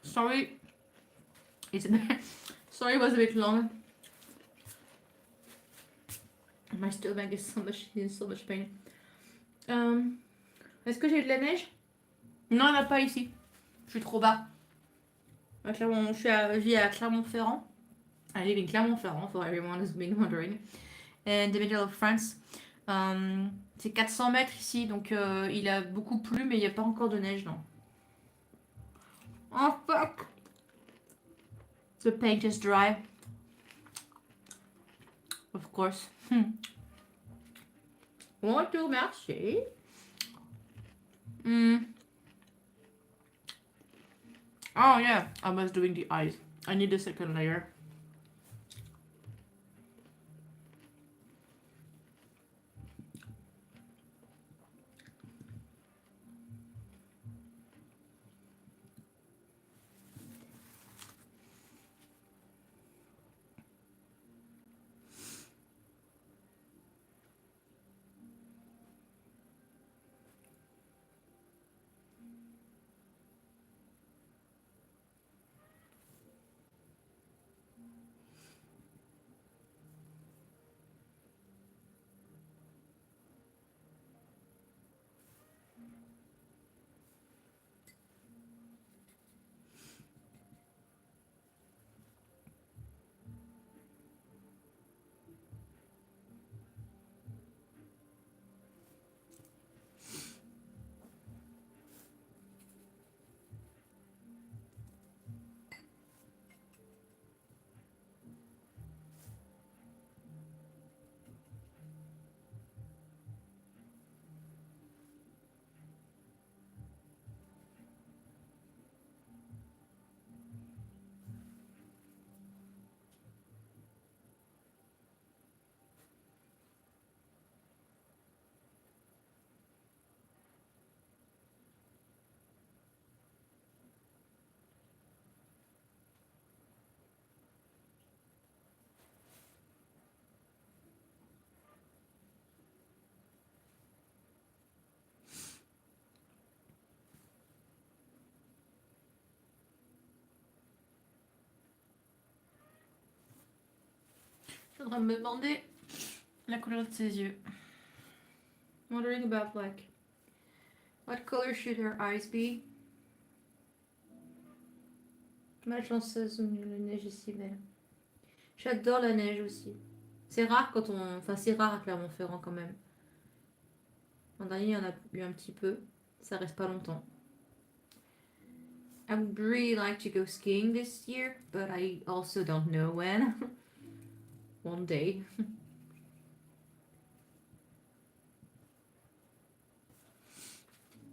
Sorry. Sorry, it was a bit long. My stomach is in so much pain. Est-ce que j'ai de la neige? Non, il n'y en a pas ici. Je suis trop bas. Je vis à Clermont-Ferrand. I live in Clermont-Ferrand, for everyone who's been wondering. In the middle of France. C'est 400 mètres ici, donc il a beaucoup plu, mais il n'y a pas encore de neige, non. Oh fuck! The paint is dry. Of course. Want to merci. Oh yeah, I was doing the eyes. I need a second layer. Je suis en train de me demander la couleur de ses yeux. Wondering about like what color should her eyes be? Malchanceuse, la neige est si belle. J'adore la neige aussi. C'est rare quand on... Enfin, c'est rare à Clermont-Ferrand quand même. L'an dernier, il y en a eu un petit peu. Ça reste pas longtemps. I would really like to go skiing this year, but I also don't know when. One day.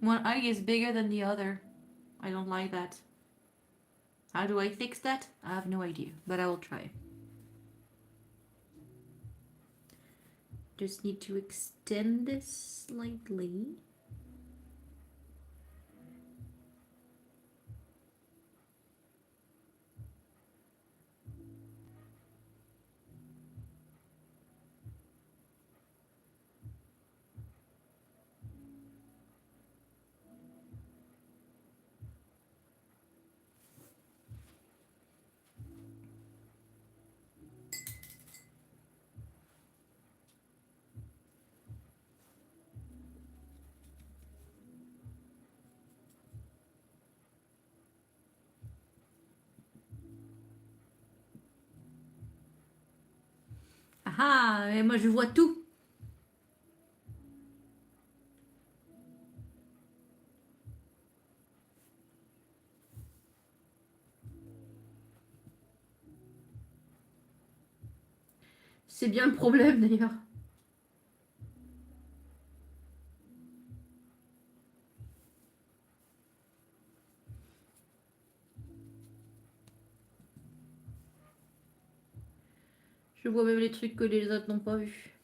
One eye is bigger than the other. I don't like that. How do I fix that? I have no idea, but I will try. Just need to extend this slightly. Ah, mais moi je vois tout. C'est bien le problème d'ailleurs. Je vois même les trucs que les autres n'ont pas vus.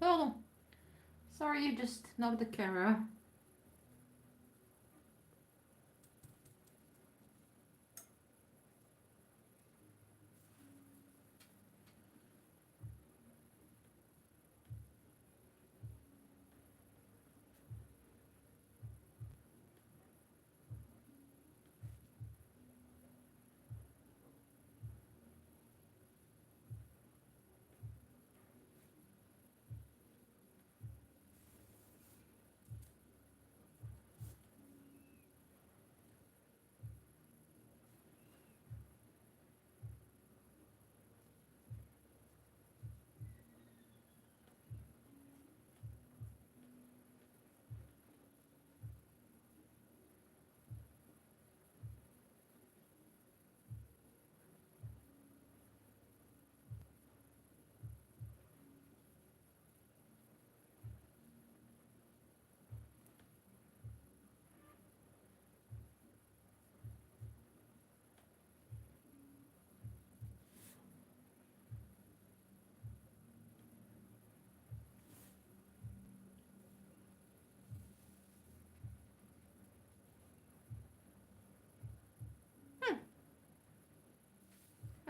Pardon. Sorry, you just knocked the camera.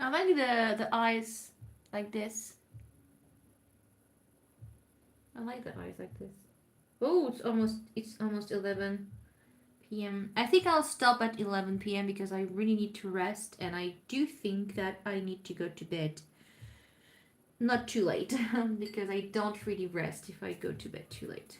I like the eyes like this. I like the eyes like this. Oh, it's almost 11 p.m. I think I'll stop at 11 p.m. because I really need to rest, and I do think that I need to go to bed. Not too late because I don't really rest if I go to bed too late.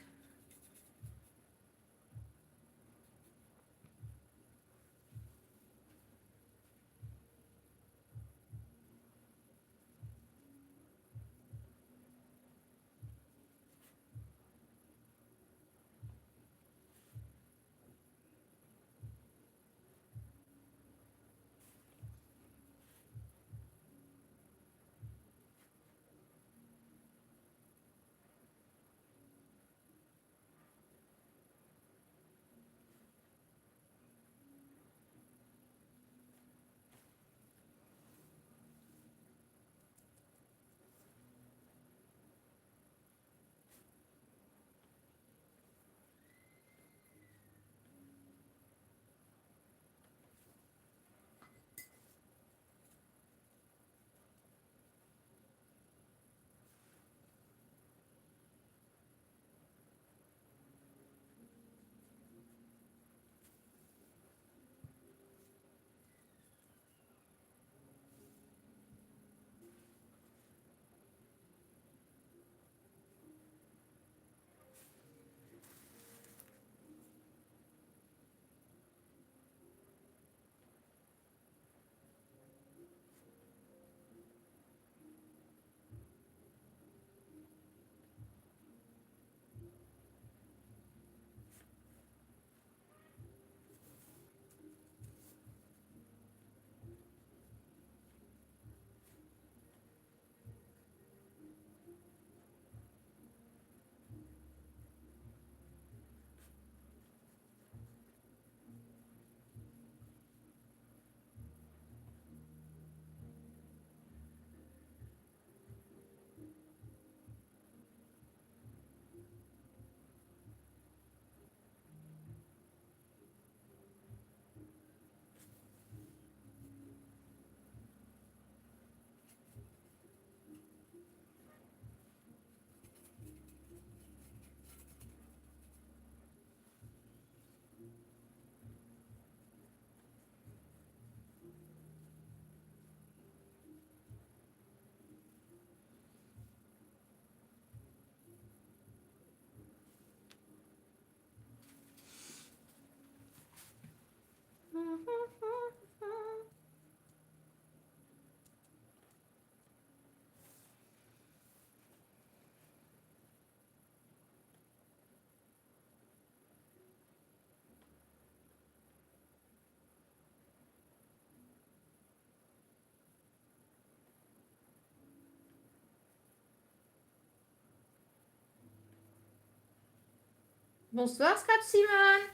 Bonsoir, Scrap Simon.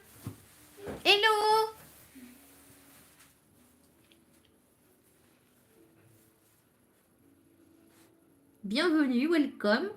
Hello. Bienvenue, welcome.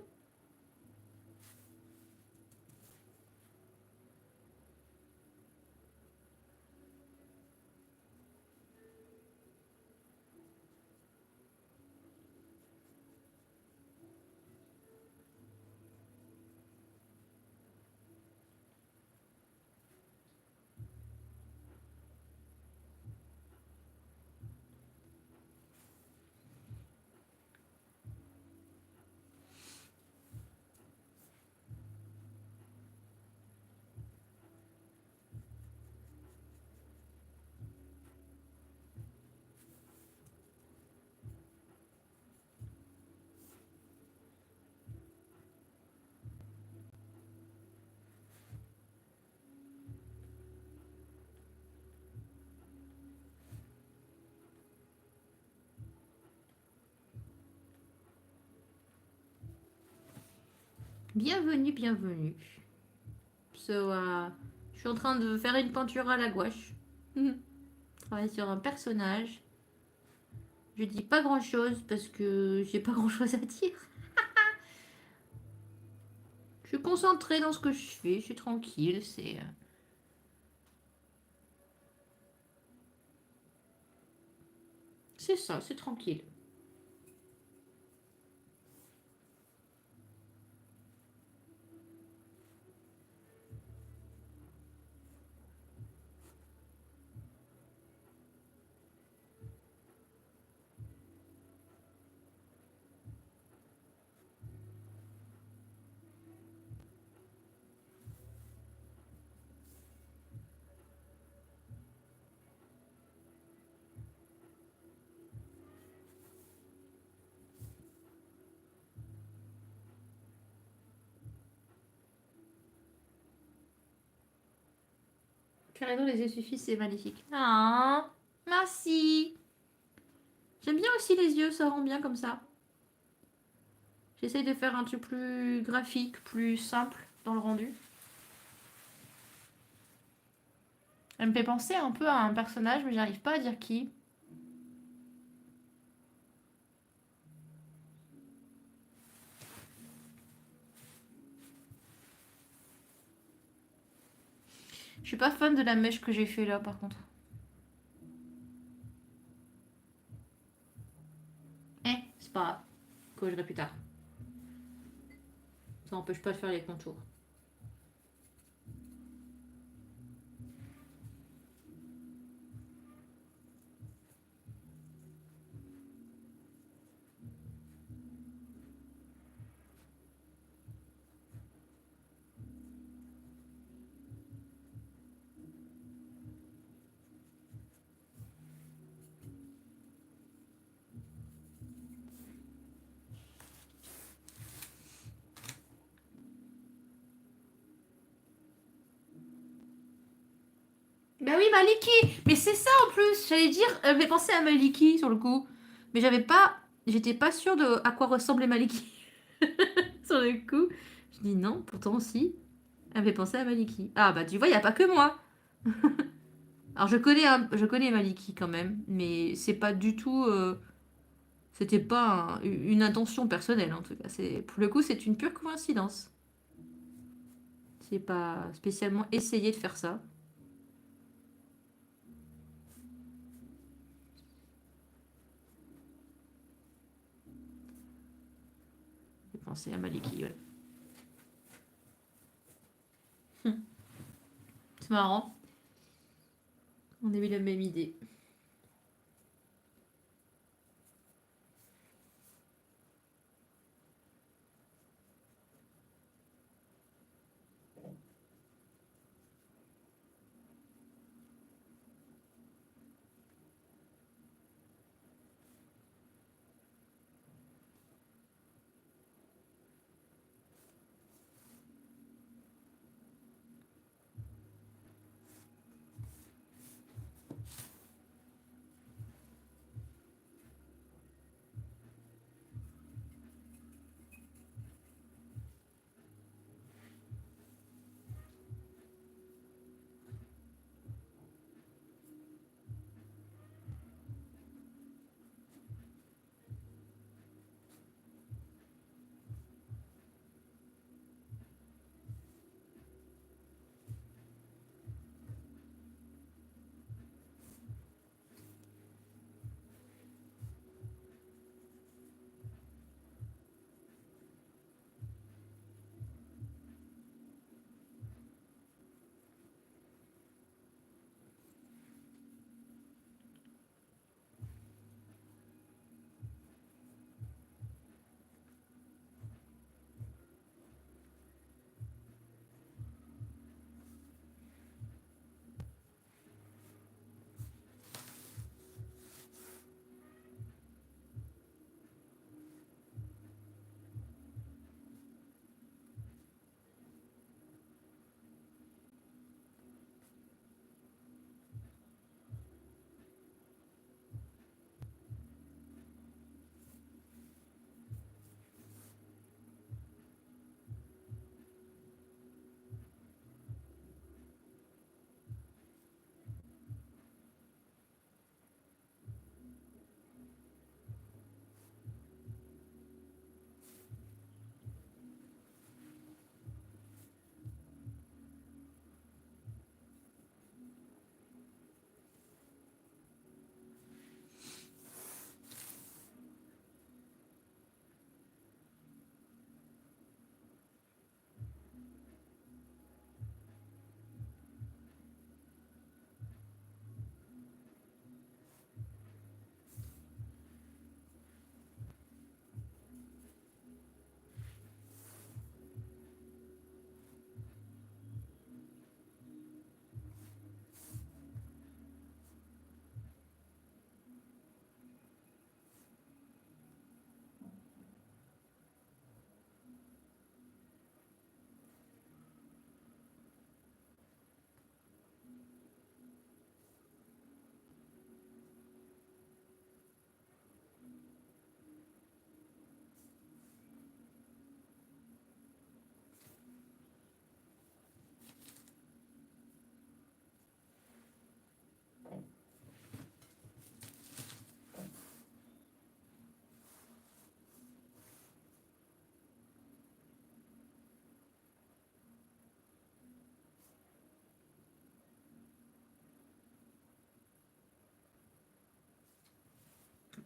Bienvenue, bienvenue. So, je suis en train de faire une peinture à la gouache. Travailler sur un personnage. Je dis pas grand chose parce que j'ai pas grand chose à dire. Je suis concentrée dans ce que je fais, je suis tranquille, c'est ça, c'est tranquille. Tu as raison, les yeux c'est magnifique. Ah, merci. J'aime bien aussi les yeux, ça rend bien comme ça. J'essaye de faire un truc plus graphique, plus simple dans le rendu. Elle me fait penser un peu à un personnage, mais j'arrive pas à dire qui. Je suis pas fan de la mèche que j'ai fait là, par contre. C'est pas grave. Corrigerai plus tard. Ça n'empêche pas de faire les contours. Bah oui, Maliki. Mais c'est ça en plus. J'allais dire, j'avais pensé à Maliki sur le coup. Mais j'avais pas. J'étais pas sûre de à quoi ressemblait Maliki. Sur le coup. Je dis non, pourtant aussi. Elle avait pensé à Maliki. Ah bah tu vois, il n'y a pas que moi. Alors je connais Maliki quand même. Mais c'est pas du tout. C'était pas une intention personnelle en tout cas. Pour le coup, c'est une pure coïncidence. C'est pas spécialement essayé de faire ça. J'ai pensé à Maliki, ouais. C'est marrant. On a eu la même idée.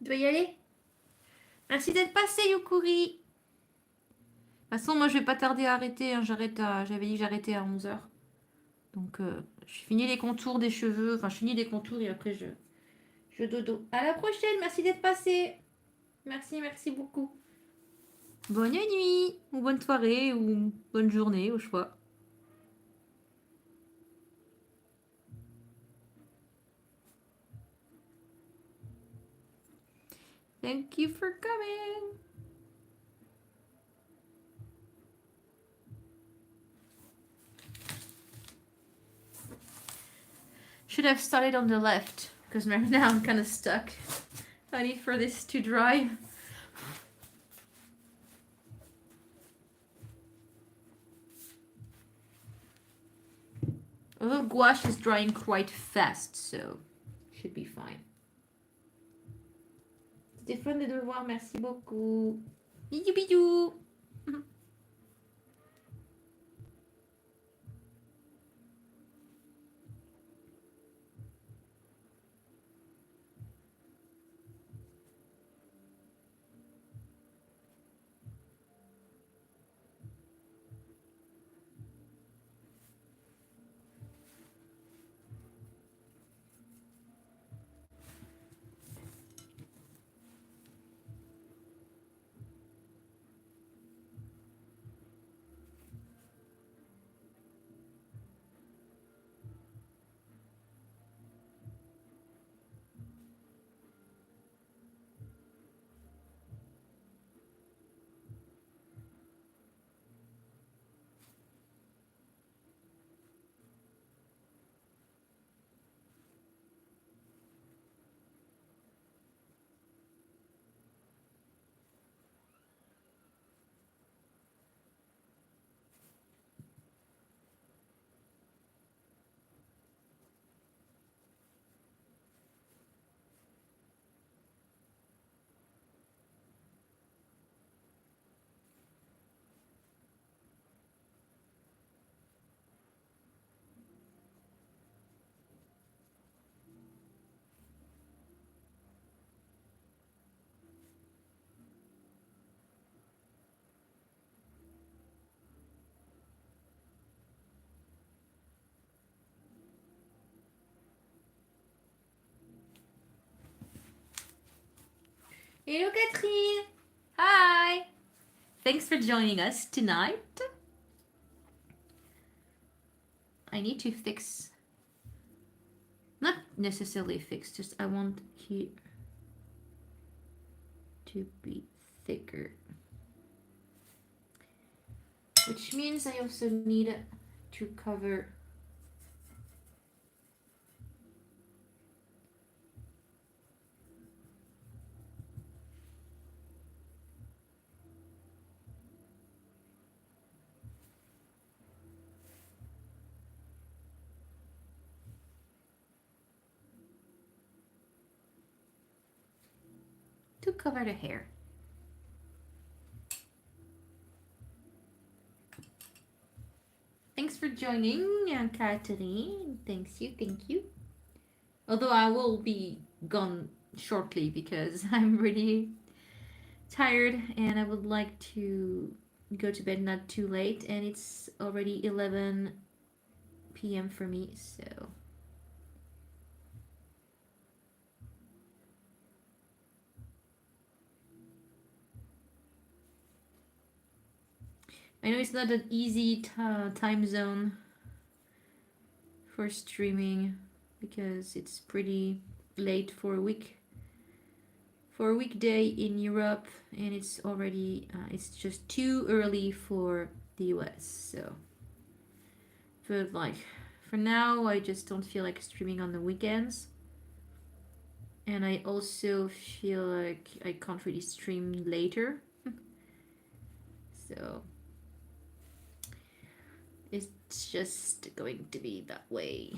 Tu vas y aller? Merci d'être passé, Yukuri. De toute façon, moi, je vais pas tarder à arrêter. Hein. J'avais dit que j'arrêtais à 11h. Donc, je finis les contours des cheveux. Enfin, je finis les contours et après, je dodo. À la prochaine. Merci d'être passé. Merci, merci beaucoup. Bonne nuit, ou bonne soirée, ou bonne journée, au choix. Thank you for coming. Should have started on the left, because right now I'm kind of stuck. I need for this to dry. Although gouache is drying quite fast, so should be fine. C'était fun de te voir, merci beaucoup. Bisous bisous. Hello Catherine. Hi. Thanks for joining us tonight. I need to fix, not necessarily fix, just I want here to be thicker. Which means I also need to cover the hair. Thanks for joining, Catherine. Thank you. Although I will be gone shortly because I'm really tired and I would like to go to bed not too late, and it's already 11 p.m. for me, so I know it's not an easy time zone for streaming because it's pretty late for a weekday in Europe, and it's already it's just too early for the US. So, but like for now, I just don't feel like streaming on the weekends, and I also feel like I can't really stream later. So it's just going to be that way.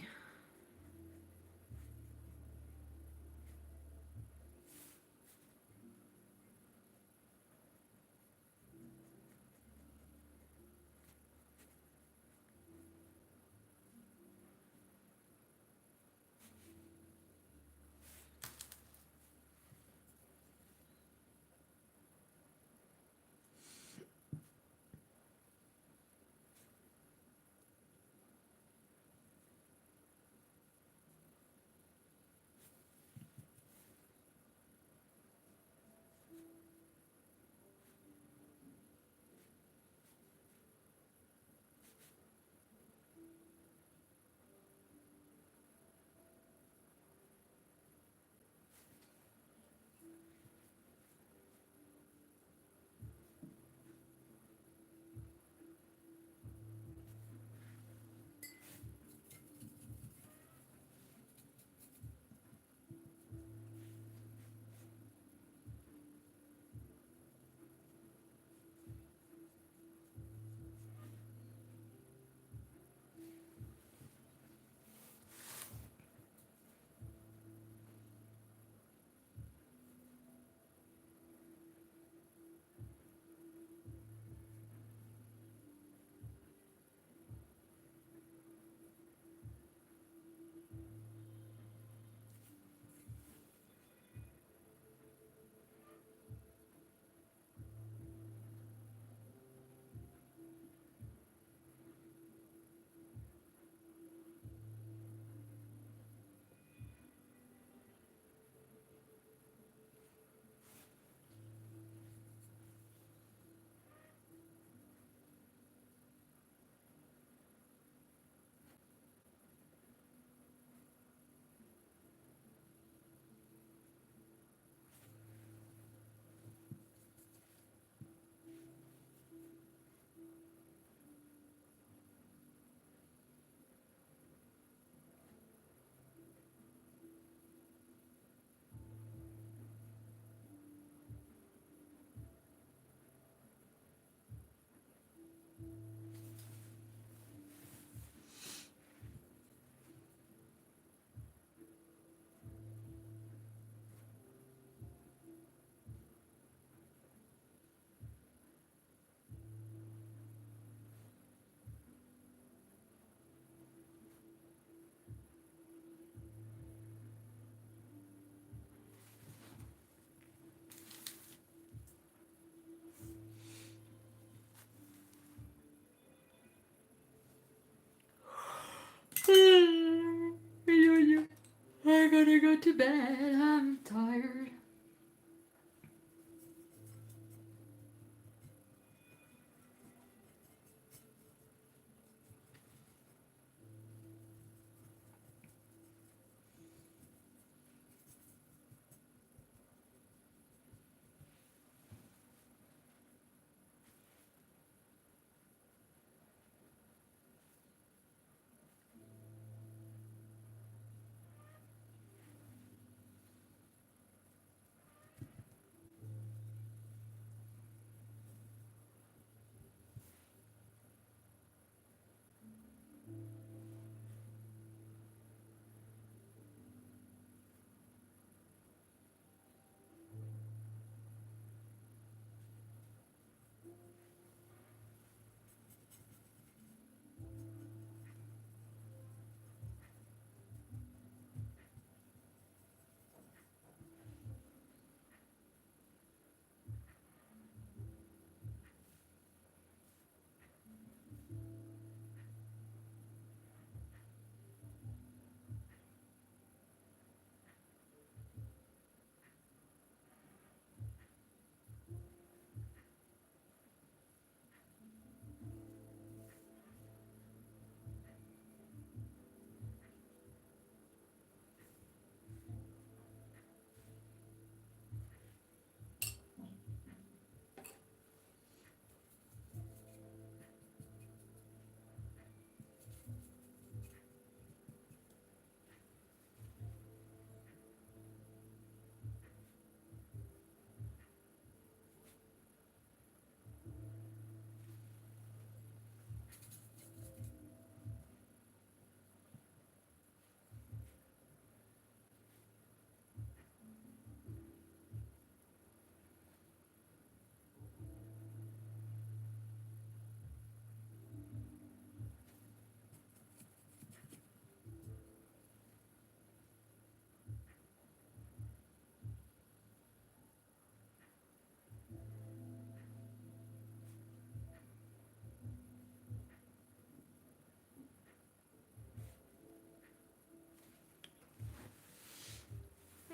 wanna go to bed. I'm tired.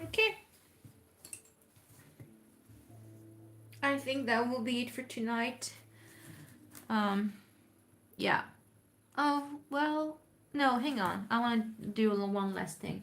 Okay. I think that will be it for tonight. Yeah. Oh, well, no, hang on. I want to do one last thing.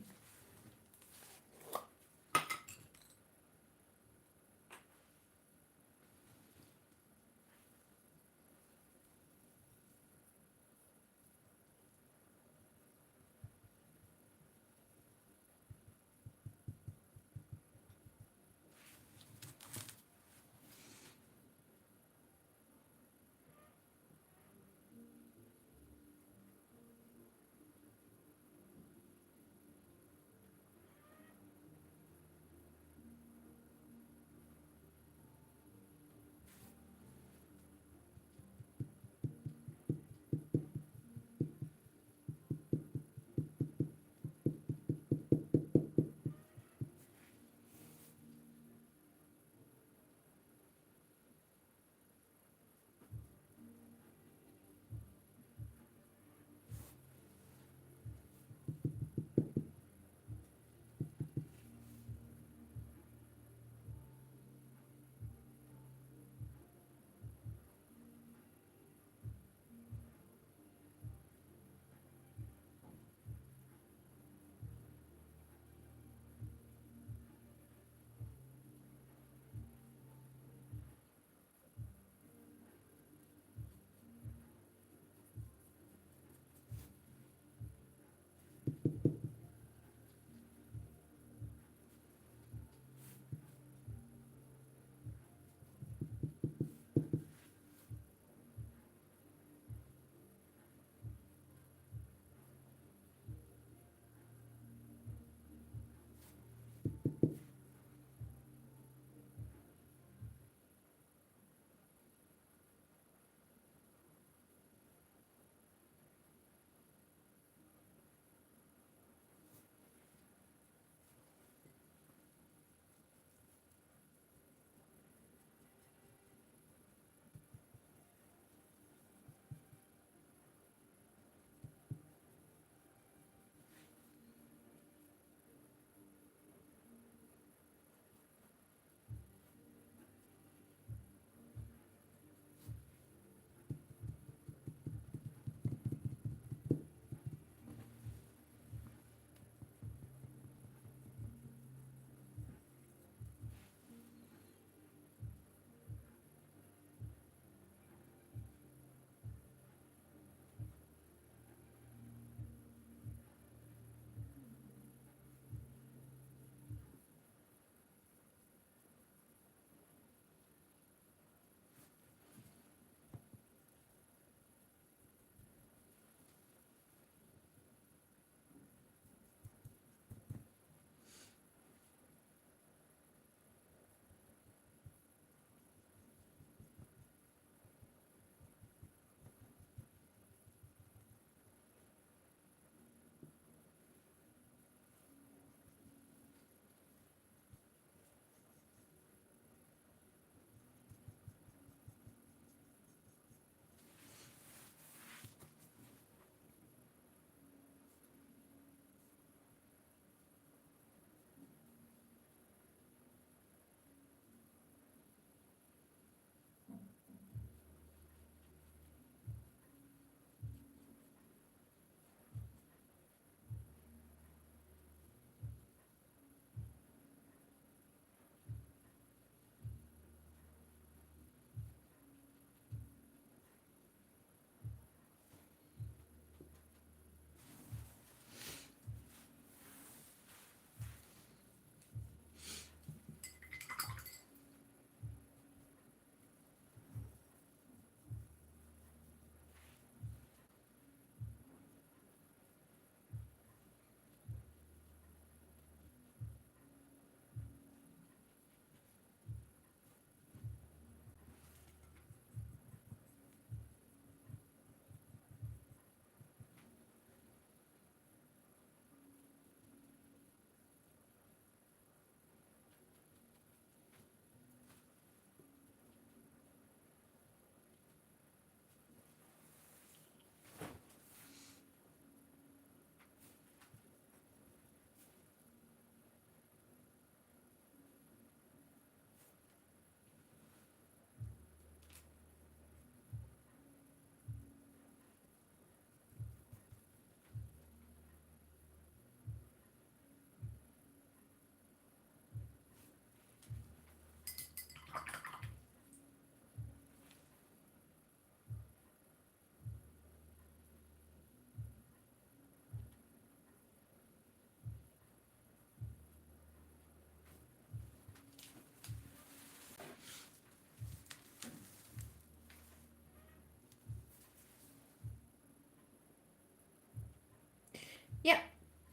Yeah,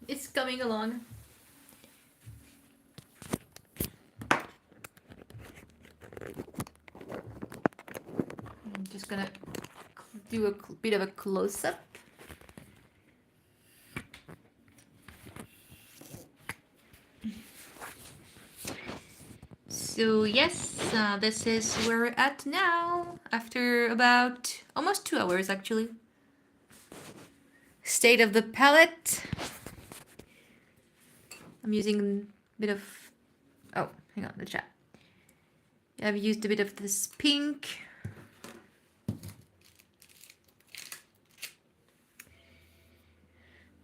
it's coming along. I'm just gonna do a bit of a close-up. So yes, this is where we're at now, after about almost 2 hours actually. State of the palette. I'm using a bit of, oh, hang on, the chat. I've used a bit of this pink.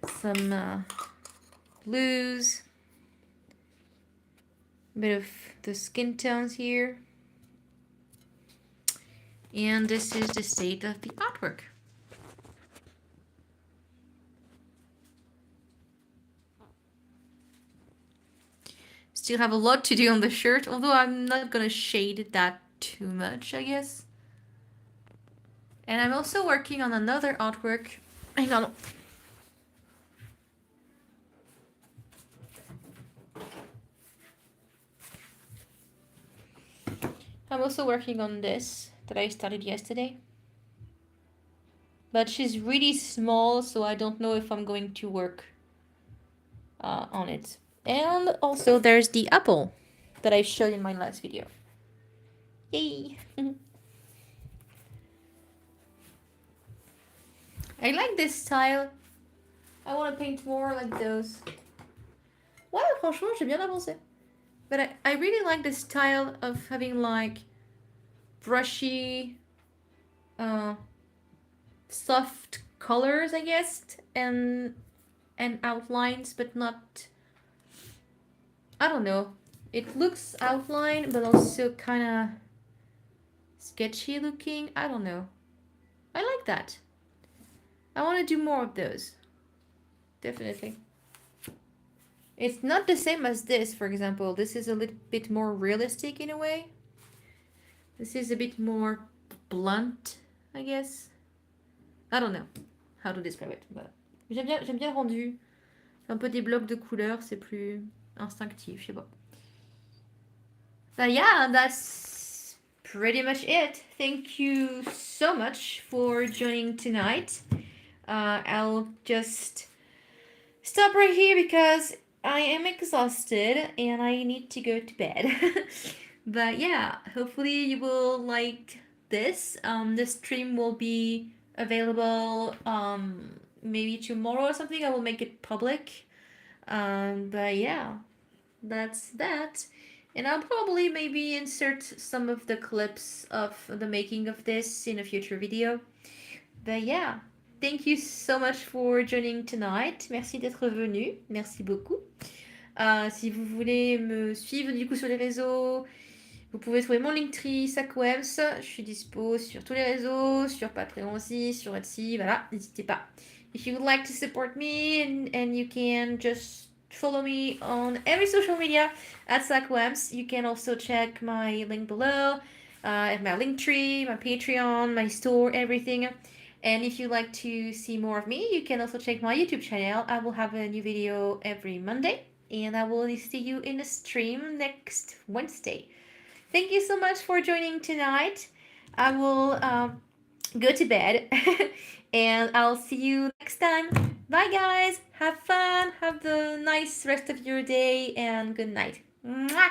Some blues. A bit of the skin tones here. And this is the state of the artwork. Still have a lot to do on the shirt, although I'm not gonna shade that too much, I guess. And I'm also working on another artwork. Hang on. I'm also working on this that I started yesterday. But she's really small, so I don't know if I'm going to work on it. And also there's the apple that I showed in my last video. Yay! I like this style. I want to paint more like those. Ouais, franchement, j'ai bien avancé. But I really like the style of having like brushy, soft colors, I guess, and outlines, but not, I don't know. It looks outline, but also kind of sketchy looking. I don't know. I like that. I want to do more of those. Definitely. It's not the same as this, for example. This is a little bit more realistic in a way. This is a bit more blunt, I guess. I don't know how to describe it, but j'aime bien le rendu. Un peu des blocs de couleurs, c'est plus instinctif, je sais pas. But yeah, that's pretty much it. Thank you so much for joining tonight. I'll just stop right here because I am exhausted and I need to go to bed. But yeah, hopefully you will like this. The stream will be available maybe tomorrow or something. I will make it public. But yeah, that's that. And I'll probably maybe insert some of the clips of the making of this in a future video. But yeah, thank you so much for joining tonight. Merci d'être venu. Merci beaucoup. Si vous voulez me suivre du coup sur les réseaux, vous pouvez trouver mon Linktree, Sakuems. Je suis dispo sur tous les réseaux, sur Patreon aussi, sur Etsy. Voilà, n'hésitez pas. If you would like to support me and you can just follow me on every social media at Sakuems. You can also check my link below, my Linktree, my Patreon, my store, everything. And if you'd like to see more of me, you can also check my YouTube channel. I will have a new video every Monday, and I will see you in the stream next Wednesday. Thank you so much for joining tonight. I will go to bed, and I'll see you next time. Bye, guys. Have fun. Have the nice rest of your day, and good night. Mwah!